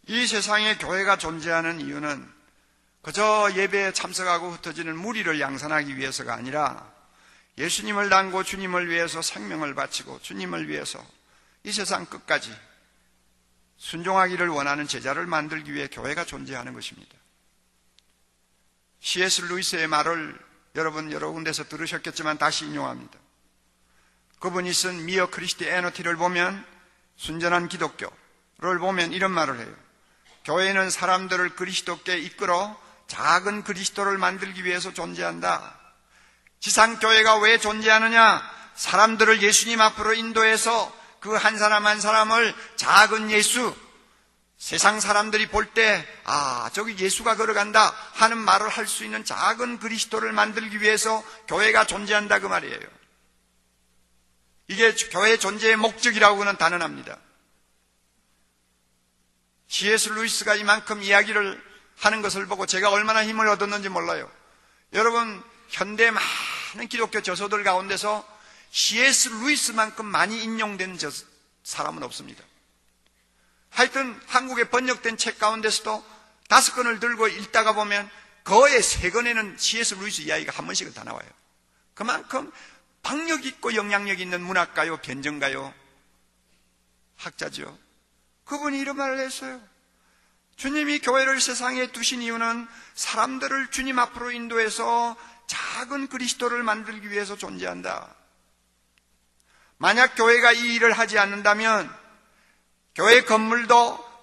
이 세상에 교회가 존재하는 이유는 그저 예배에 참석하고 흩어지는 무리를 양산하기 위해서가 아니라 예수님을 닮고 주님을 위해서 생명을 바치고 주님을 위해서 이 세상 끝까지 순종하기를 원하는 제자를 만들기 위해 교회가 존재하는 것입니다. C.S. 루이스의 말을 여러분 여러 군데서 들으셨겠지만 다시 인용합니다. 그분이 쓴 미어 크리스티애너티를 보면 순전한 기독교를 보면 이런 말을 해요. 교회는 사람들을 그리스도께 이끌어 작은 그리스도를 만들기 위해서 존재한다. 지상교회가 왜 존재하느냐? 사람들을 예수님 앞으로 인도해서 그 한 사람 한 사람을 작은 예수, 세상 사람들이 볼 때 저기 예수가 걸어간다 하는 말을 할 수 있는 작은 그리스도를 만들기 위해서 교회가 존재한다 그 말이에요. 이게 교회 존재의 목적이라고는 단언합니다. C.S. 루이스가 이만큼 이야기를 하는 것을 보고 제가 얼마나 힘을 얻었는지 몰라요. 여러분, 현대 많은 기독교 저서들 가운데서 C.S. 루이스만큼 많이 인용된 사람은 없습니다. 하여튼 한국에 번역된 책 가운데서도 5권을 들고 읽다가 보면 거의 3권에는 C.S. 루이스 이야기가 한 번씩은 다 나와요. 그만큼 박력 있고 영향력 있는 문학가요, 변정가요, 학자죠. 그분이 이런 말을 했어요. 주님이 교회를 세상에 두신 이유는 사람들을 주님 앞으로 인도해서 작은 그리스도를 만들기 위해서 존재한다. 만약 교회가 이 일을 하지 않는다면 교회 건물도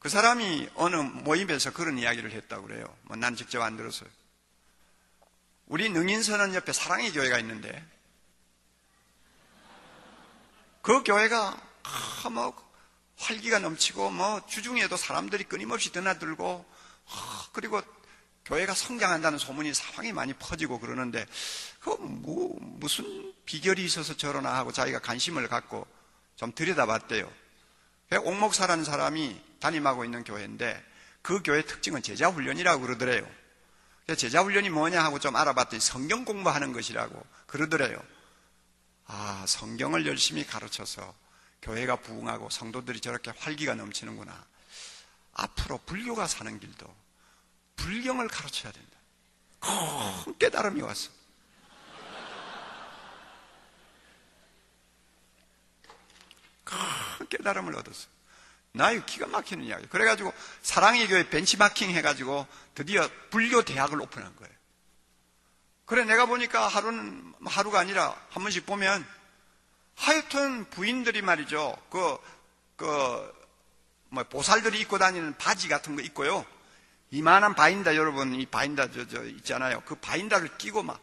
그 사람이 어느 모임에서 그런 이야기를 했다고 그래요. 난 직접 안 들었어요. 우리 능인선언 옆에 사랑의 교회가 있는데 그 교회가 활기가 넘치고 주중에도 사람들이 끊임없이 드나들고 그리고 교회가 성장한다는 소문이 사방에 많이 퍼지고 그러는데 무슨 비결이 있어서 저러나 하고 자기가 관심을 갖고 좀 들여다봤대요. 옥목사라는 사람이 담임하고 있는 교회인데 그 교회 특징은 제자훈련이라고 그러더래요. 제자훈련이 뭐냐 하고 좀 알아봤더니 성경 공부하는 것이라고 그러더래요. 성경을 열심히 가르쳐서 교회가 부흥하고 성도들이 저렇게 활기가 넘치는구나. 앞으로 불교가 사는 길도 불경을 가르쳐야 된다. 큰 깨달음이 왔어. 큰 깨달음을 얻었어. 나 이거 기가 막히는 이야기. 그래가지고 사랑의 교회 벤치마킹 해가지고 드디어 불교 대학을 오픈한 거예요. 그래 내가 보니까 하루가 아니라 한 번씩 보면 하여튼 부인들이 말이죠. 보살들이 입고 다니는 바지 같은 거 입고요. 이만한 바인다 여러분, 이 바인다 있잖아요. 그 바인다를 끼고 막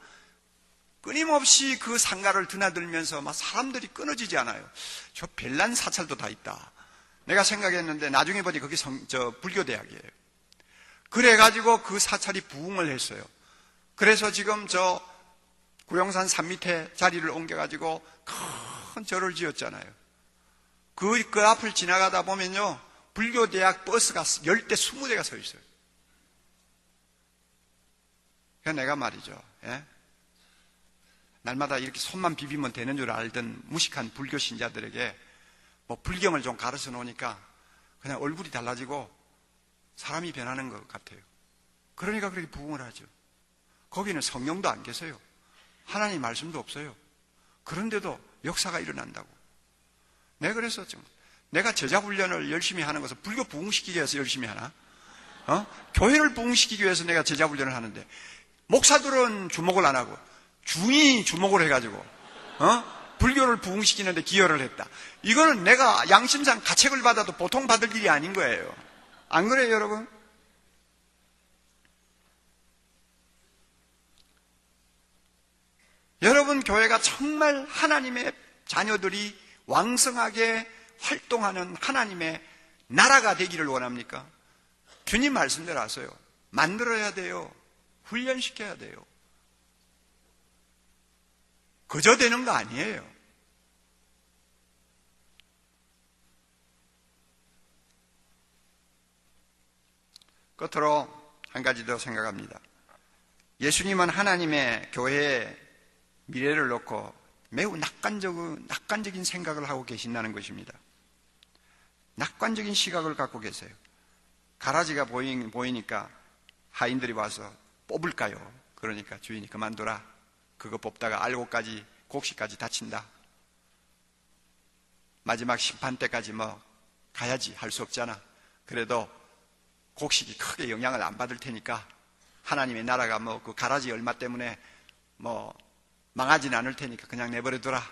끊임없이 그 상가를 드나들면서 막 사람들이 끊어지지 않아요. 저 별난 사찰도 다 있다. 내가 생각했는데 나중에 보니 그게 불교대학이에요. 그래가지고 그 사찰이 부흥을 했어요. 그래서 지금 저 구룡산 산 밑에 자리를 옮겨가지고 큰 절을 지었잖아요. 그 앞을 지나가다 보면요. 불교대학 버스가 10대 20대가 서 있어요. 그래서 내가 말이죠. 예? 날마다 이렇게 손만 비비면 되는 줄 알던 무식한 불교 신자들에게 불경을 좀 가르쳐 놓으니까 그냥 얼굴이 달라지고 사람이 변하는 것 같아요. 그러니까 그렇게 부흥을 하죠. 거기는 성령도 안 계세요. 하나님 말씀도 없어요. 그런데도 역사가 일어난다고. 내가 그래서 내가 제자훈련을 열심히 하는 것은 불교 부흥시키기 위해서 열심히 하나? 교회를 부흥시키기 위해서 내가 제자훈련을 하는데 목사들은 주목을 안 하고 중이 주목을 해가지고 불교를 부흥시키는데 기여를 했다. 이거는 내가 양심상 가책을 받아도 보통 받을 일이 아닌 거예요. 안 그래요 여러분? 여러분 교회가 정말 하나님의 자녀들이 왕성하게 활동하는 하나님의 나라가 되기를 원합니까? 주님 말씀대로 하세요. 만들어야 돼요. 훈련시켜야 돼요. 그저 되는 거 아니에요. 끝으로 한 가지 더 생각합니다. 예수님은 하나님의 교회에 미래를 놓고 매우 낙관적인 생각을 하고 계신다는 것입니다. 낙관적인 시각을 갖고 계세요. 가라지가 보이니까 하인들이 와서 뽑을까요? 그러니까 주인이 그만둬라. 그거 뽑다가 알고까지 곡식까지 다친다. 마지막 심판 때까지 가야지 할 수 없잖아. 그래도 곡식이 크게 영향을 안 받을 테니까 하나님의 나라가 그 가라지 얼마 때문에 망하진 않을 테니까 그냥 내버려둬라.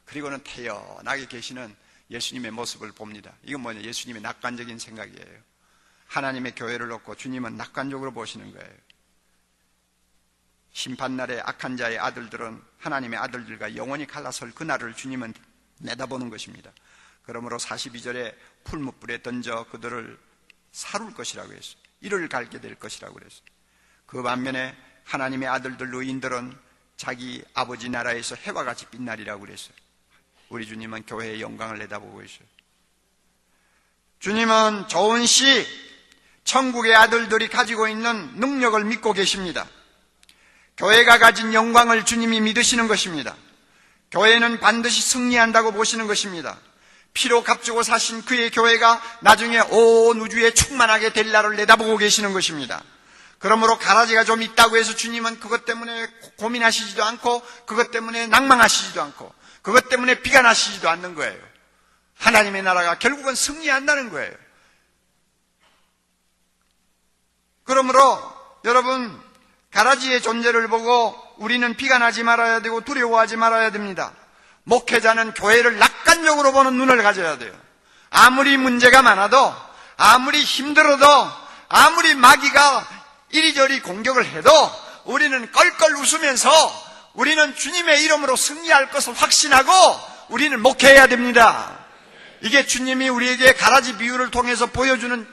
그리고는 태연하게 계시는 예수님의 모습을 봅니다. 이건 뭐냐? 예수님의 낙관적인 생각이에요. 하나님의 교회를 놓고 주님은 낙관적으로 보시는 거예요. 심판날에 악한 자의 아들들은 하나님의 아들들과 영원히 갈라설 그날을 주님은 내다보는 것입니다. 그러므로 42절에 풀무불에 던져 그들을 사룰 것이라고 했어요. 이를 갈게 될 것이라고 그랬어요. 그 반면에 하나님의 아들들 의인들은 자기 아버지 나라에서 해와 같이 빛나리라고 그랬어요. 우리 주님은 교회의 영광을 내다보고 있어요. 주님은 좋은 시, 천국의 아들들이 가지고 있는 능력을 믿고 계십니다. 교회가 가진 영광을 주님이 믿으시는 것입니다. 교회는 반드시 승리한다고 보시는 것입니다. 피로 값주고 사신 그의 교회가 나중에 온 우주에 충만하게 될 날을 내다보고 계시는 것입니다. 그러므로 가라지가 좀 있다고 해서 주님은 그것 때문에 고민하시지도 않고 그것 때문에 낭망하시지도 않고 그것 때문에 비관하시지도 않는 거예요. 하나님의 나라가 결국은 승리한다는 거예요. 그러므로 여러분 가라지의 존재를 보고 우리는 비관하지 말아야 되고 두려워하지 말아야 됩니다. 목회자는 교회를 낙관적으로 보는 눈을 가져야 돼요. 아무리 문제가 많아도 아무리 힘들어도, 아무리 마귀가 이리저리 공격을 해도 우리는 껄껄 웃으면서 우리는 주님의 이름으로 승리할 것을 확신하고 우리는 목회해야 됩니다. 이게 주님이 우리에게 가라지 비유를 통해서 보여주는,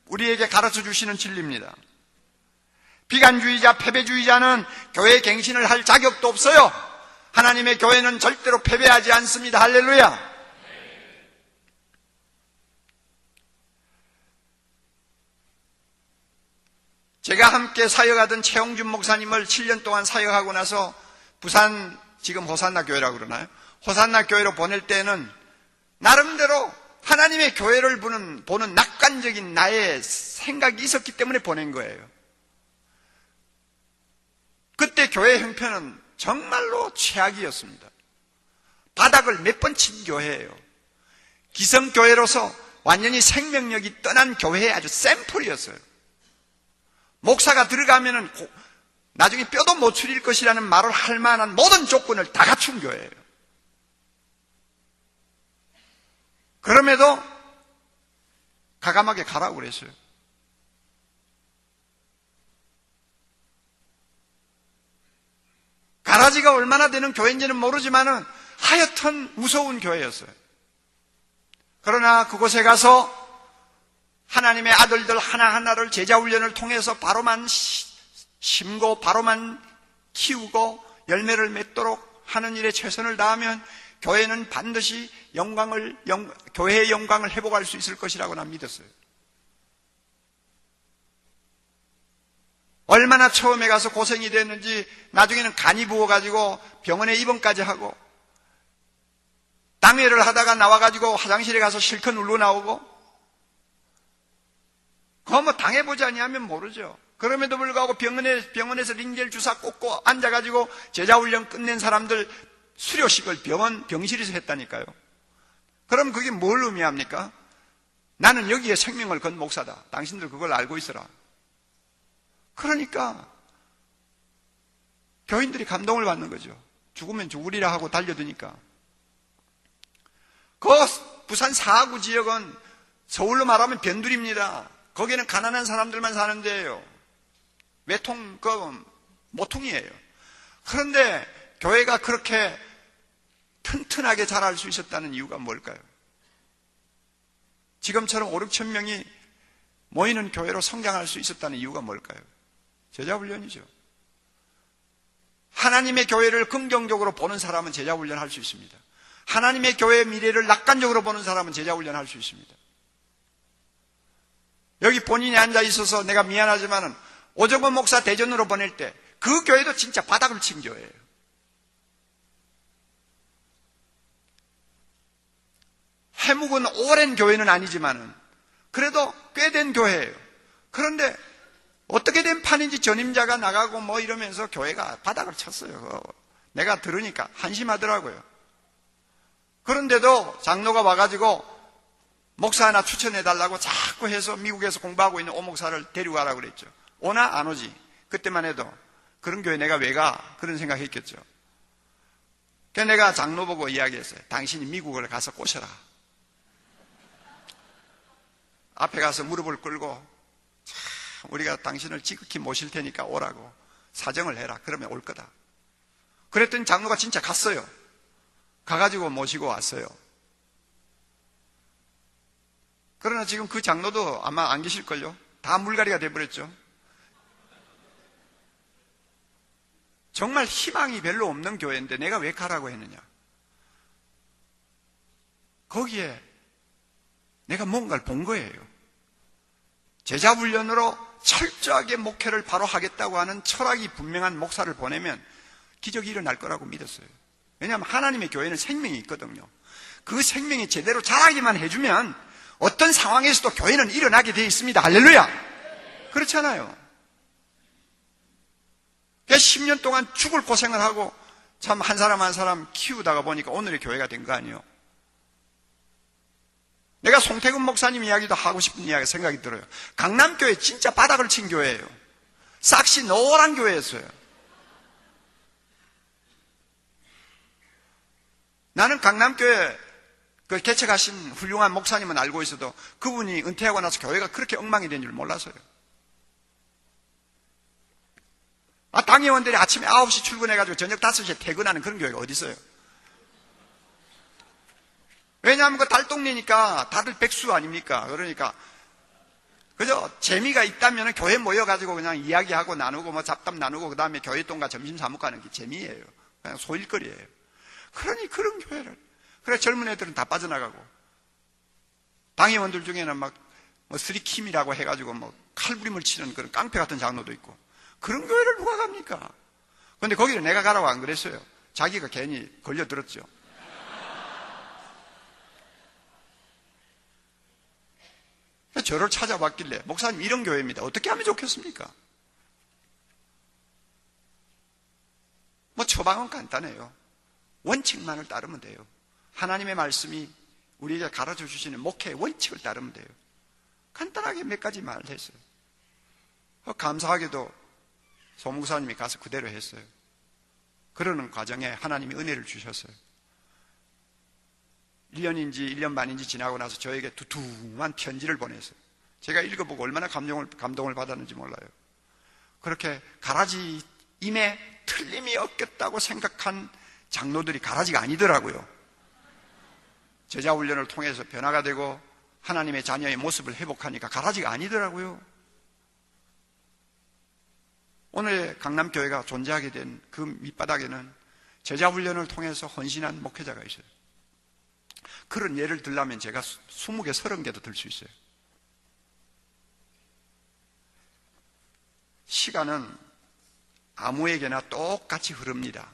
우리에게 가르쳐 주시는 진리입니다. 비관주의자, 패배주의자는 교회 갱신을 할 자격도 없어요. 하나님의 교회는 절대로 패배하지 않습니다. 할렐루야. 제가 함께 사역하던 최홍준 목사님을 7년 동안 사역하고 나서 부산, 지금 호산나 교회라고 그러나요? 호산나 교회로 보낼 때는 나름대로 하나님의 교회를 보는 낙관적인 나의 생각이 있었기 때문에 보낸 거예요. 그때 교회 형편은 정말로 최악이었습니다. 바닥을 몇 번 친 교회예요. 기성교회로서 완전히 생명력이 떠난 교회의 아주 샘플이었어요. 목사가 들어가면은 나중에 뼈도 못 추릴 것이라는 말을 할 만한 모든 조건을 다 갖춘 교회예요. 그럼에도 가감하게 가라고 그랬어요. 가라지가 얼마나 되는 교회인지는 모르지만은 하여튼 무서운 교회였어요. 그러나 그곳에 가서 하나님의 아들들 하나하나를 제자훈련을 통해서 바로만 심고 바로만 키우고 열매를 맺도록 하는 일에 최선을 다하면 교회는 반드시 교회의 영광을 회복할 수 있을 것이라고 난 믿었어요. 얼마나 처음에 가서 고생이 됐는지 나중에는 간이 부어가지고 병원에 입원까지 하고 당회를 하다가 나와가지고 화장실에 가서 실컷 울고 나오고 그거 뭐 당해보지 아니하면 모르죠. 그럼에도 불구하고 병원에서 링겔 주사 꽂고 앉아가지고 제자훈련 끝낸 사람들 수료식을 병실에서 했다니까요. 그럼 그게 뭘 의미합니까? 나는 여기에 생명을 건 목사다. 당신들 그걸 알고 있어라. 그러니까 교인들이 감동을 받는 거죠. 죽으면 죽으리라 하고 달려드니까. 그 부산 사하구 지역은 서울로 말하면 변두리입니다. 거기는 가난한 사람들만 사는 데예요. 모퉁이에요. 그런데 교회가 그렇게 튼튼하게 자랄 수 있었다는 이유가 뭘까요? 지금처럼 5, 6천 명이 모이는 교회로 성장할 수 있었다는 이유가 뭘까요? 제자훈련이죠. 하나님의 교회를 긍정적으로 보는 사람은 제자훈련 할 수 있습니다. 하나님의 교회의 미래를 낙관적으로 보는 사람은 제자훈련 할 수 있습니다. 여기 본인이 앉아 있어서 내가 미안하지만은 오정권 목사 대전으로 보낼 때 그 교회도 진짜 바닥을 친 교회예요. 해묵은 오랜 교회는 아니지만은 그래도 꽤 된 교회예요. 그런데 어떻게 된 판인지 전임자가 나가고 뭐 이러면서 교회가 바닥을 쳤어요. 내가 들으니까 한심하더라고요. 그런데도 장로가 와가지고 목사 하나 추천해달라고 자꾸 해서 미국에서 공부하고 있는 오목사를 데려가라고 그랬죠. 오나 안 오지. 그때만 해도 그런 교회 내가 왜 가? 그런 생각했겠죠. 그래서 내가 장로 보고 이야기했어요. 당신이 미국을 가서 꼬셔라. 앞에 가서 무릎을 꿇고 우리가 당신을 지극히 모실 테니까 오라고 사정을 해라. 그러면 올 거다. 그랬더니 장로가 진짜 갔어요. 가가지고 모시고 왔어요. 그러나 지금 그 장로도 아마 안 계실걸요? 다 물갈이가 돼버렸죠. 정말 희망이 별로 없는 교회인데 내가 왜 가라고 했느냐? 거기에 내가 뭔가를 본 거예요. 제자훈련으로 철저하게 목회를 바로 하겠다고 하는 철학이 분명한 목사를 보내면 기적이 일어날 거라고 믿었어요. 왜냐하면 하나님의 교회는 생명이 있거든요. 그 생명이 제대로 자라기만 해주면 어떤 상황에서도 교회는 일어나게 되어 있습니다. 할렐루야! 그렇잖아요. 그래서 10년 동안 죽을 고생을 하고 참 한 사람 한 사람 키우다가 보니까 오늘의 교회가 된 거 아니에요. 내가 송태근 목사님 이야기도 하고 싶은 이야기 생각이 들어요. 강남교회 진짜 바닥을 친 교회예요. 싹시 노란 교회였어요. 나는 강남교회 그 개척하신 훌륭한 목사님은 알고 있어도 그분이 은퇴하고 나서 교회가 그렇게 엉망이 된 줄 몰라서요. 당회원들이 아침에 9시 출근해가지고 저녁 5시에 퇴근하는 그런 교회가 어디 있어요? 왜냐하면 그 달동네니까 다들 백수 아닙니까? 그러니까 그저 재미가 있다면 교회 모여가지고 그냥 이야기하고 나누고 뭐 잡담 나누고 그 다음에 교회 동과 점심 사 먹고 가는 게 재미예요. 그냥 소일거리예요. 그러니 그런 교회를. 그래 젊은 애들은 다 빠져나가고 당회원들 중에는 막 뭐 스리킴이라고 해가지고 뭐 칼부림을 치는 그런 깡패 같은 장로도 있고 그런 교회를 누가 갑니까? 근데 거기를 내가 가라고 안 그랬어요. 자기가 괜히 걸려들었죠. 저를 찾아봤길래 목사님 이런 교회입니다. 어떻게 하면 좋겠습니까? 뭐 처방은 간단해요. 원칙만을 따르면 돼요. 하나님의 말씀이 우리에게 가르쳐 주시는 목회의 원칙을 따르면 돼요. 간단하게 몇 가지 말을 했어요. 감사하게도 소목사님이 가서 그대로 했어요. 그러는 과정에 하나님이 은혜를 주셨어요. 1년인지 1년 반인지 지나고 나서 저에게 두툼한 편지를 보냈어요. 제가 읽어보고 얼마나 감동을 받았는지 몰라요. 그렇게 가라지 임에 틀림이 없겠다고 생각한 장로들이 가라지가 아니더라고요. 제자훈련을 통해서 변화가 되고 하나님의 자녀의 모습을 회복하니까 가라지가 아니더라고요. 오늘 강남교회가 존재하게 된 그 밑바닥에는 제자훈련을 통해서 헌신한 목회자가 있어요. 그런 예를 들려면 제가 20개, 30개도 들 수 있어요. 시간은 아무에게나 똑같이 흐릅니다.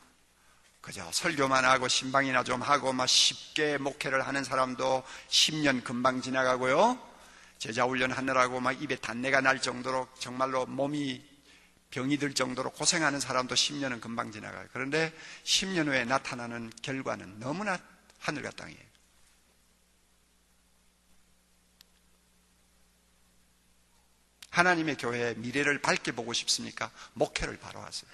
그저 설교만 하고 신방이나 좀 하고 막 쉽게 목회를 하는 사람도 10년 금방 지나가고요. 제자훈련 하느라고 막 입에 단내가 날 정도로 정말로 몸이 병이 들 정도로 고생하는 사람도 10년은 금방 지나가요. 그런데 10년 후에 나타나는 결과는 너무나 하늘과 땅이에요. 하나님의 교회의 미래를 밝게 보고 싶습니까? 목회를 바로 하세요.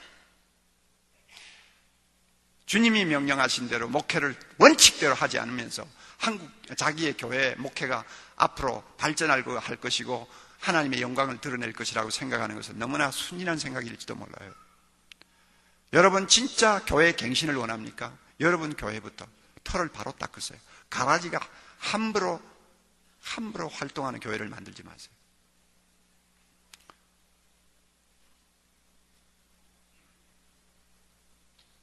주님이 명령하신 대로 목회를 원칙대로 하지 않으면서 자기의 교회 목회가 앞으로 발전할 것이고 하나님의 영광을 드러낼 것이라고 생각하는 것은 너무나 순진한 생각일지도 몰라요. 여러분 진짜 교회 갱신을 원합니까? 여러분 교회부터 털을 바로 닦으세요. 가라지가 함부로 활동하는 교회를 만들지 마세요.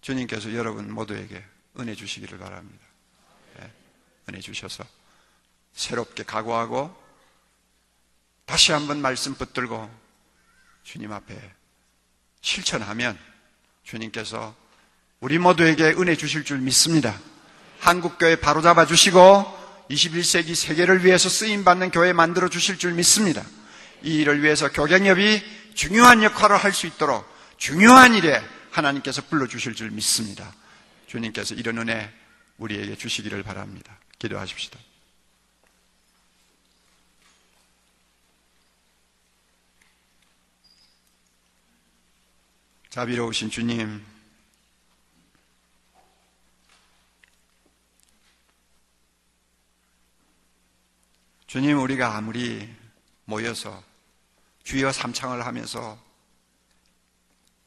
주님께서 여러분 모두에게 은혜 주시기를 바랍니다. 네, 은혜 주셔서 새롭게 각오하고 다시 한번 말씀 붙들고 주님 앞에 실천하면 주님께서 우리 모두에게 은혜 주실 줄 믿습니다. 한국교회 바로잡아 주시고 21세기 세계를 위해서 쓰임받는 교회 만들어 주실 줄 믿습니다. 이 일을 위해서 교경협이 중요한 역할을 할 수 있도록 중요한 일에 하나님께서 불러주실 줄 믿습니다. 주님께서 이런 은혜 우리에게 주시기를 바랍니다. 기도하십시다. 자비로우신 주님, 주님 우리가 아무리 모여서 주여 삼창을 하면서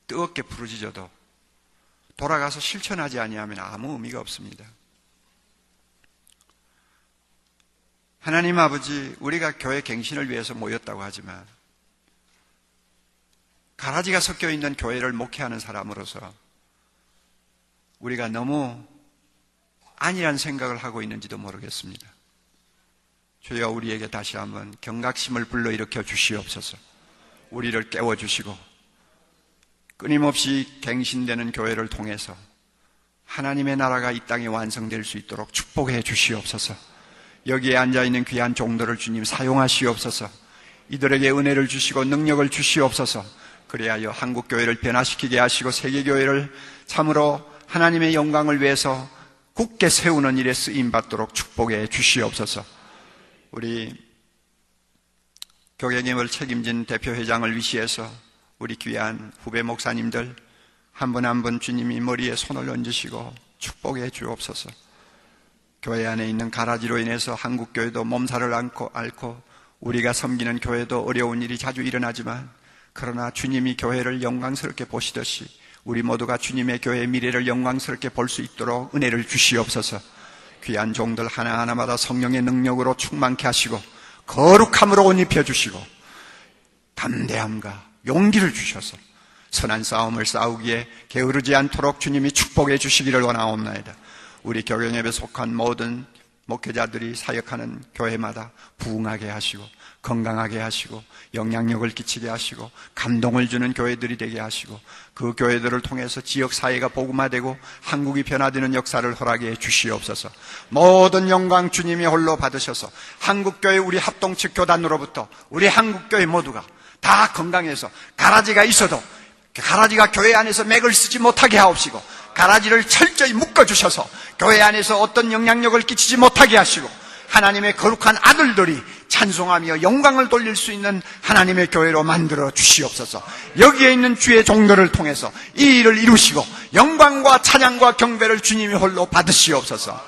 뜨겁게 부르짖어도 돌아가서 실천하지 아니하면 아무 의미가 없습니다. 하나님 아버지, 우리가 교회 갱신을 위해서 모였다고 하지만 가라지가 섞여 있는 교회를 목회하는 사람으로서 우리가 너무 안일한 생각을 하고 있는지도 모르겠습니다. 주여 우리에게 다시 한번 경각심을 불러일으켜 주시옵소서. 우리를 깨워주시고 끊임없이 갱신되는 교회를 통해서 하나님의 나라가 이 땅에 완성될 수 있도록 축복해 주시옵소서. 여기에 앉아있는 귀한 종들을 주님 사용하시옵소서. 이들에게 은혜를 주시고 능력을 주시옵소서. 그래야여 한국교회를 변화시키게 하시고 세계교회를 참으로 하나님의 영광을 위해서 굳게 세우는 일에 쓰임받도록 축복해 주시옵소서. 우리 교경임을 책임진 대표회장을 위시해서 우리 귀한 후배 목사님들 한 분 한 분 주님이 머리에 손을 얹으시고 축복해 주옵소서. 교회 안에 있는 가라지로 인해서 한국교회도 몸살을 앓고 우리가 섬기는 교회도 어려운 일이 자주 일어나지만, 그러나 주님이 교회를 영광스럽게 보시듯이 우리 모두가 주님의 교회의 미래를 영광스럽게 볼 수 있도록 은혜를 주시옵소서. 귀한 종들 하나하나마다 성령의 능력으로 충만케 하시고 거룩함으로 옷 입혀주시고 담대함과 용기를 주셔서 선한 싸움을 싸우기에 게으르지 않도록 주님이 축복해 주시기를 원하옵나이다. 우리 교경협에 속한 모든 목회자들이 사역하는 교회마다 부흥하게 하시고 건강하게 하시고 영향력을 끼치게 하시고 감동을 주는 교회들이 되게 하시고 그 교회들을 통해서 지역사회가 복음화되고 한국이 변화되는 역사를 허락해 주시옵소서. 모든 영광 주님이 홀로 받으셔서 한국교회 우리 합동측 교단으로부터 우리 한국교회 모두가 다 건강해서 가라지가 있어도 가라지가 교회 안에서 맥을 쓰지 못하게 하옵시고 가라지를 철저히 묶어주셔서 교회 안에서 어떤 영향력을 끼치지 못하게 하시고 하나님의 거룩한 아들들이 찬송하며 영광을 돌릴 수 있는 하나님의 교회로 만들어 주시옵소서. 여기에 있는 주의 종들을 통해서 이 일을 이루시고 영광과 찬양과 경배를 주님이 홀로 받으시옵소서.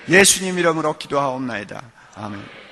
예수님 이름으로 기도하옵나이다. 아멘.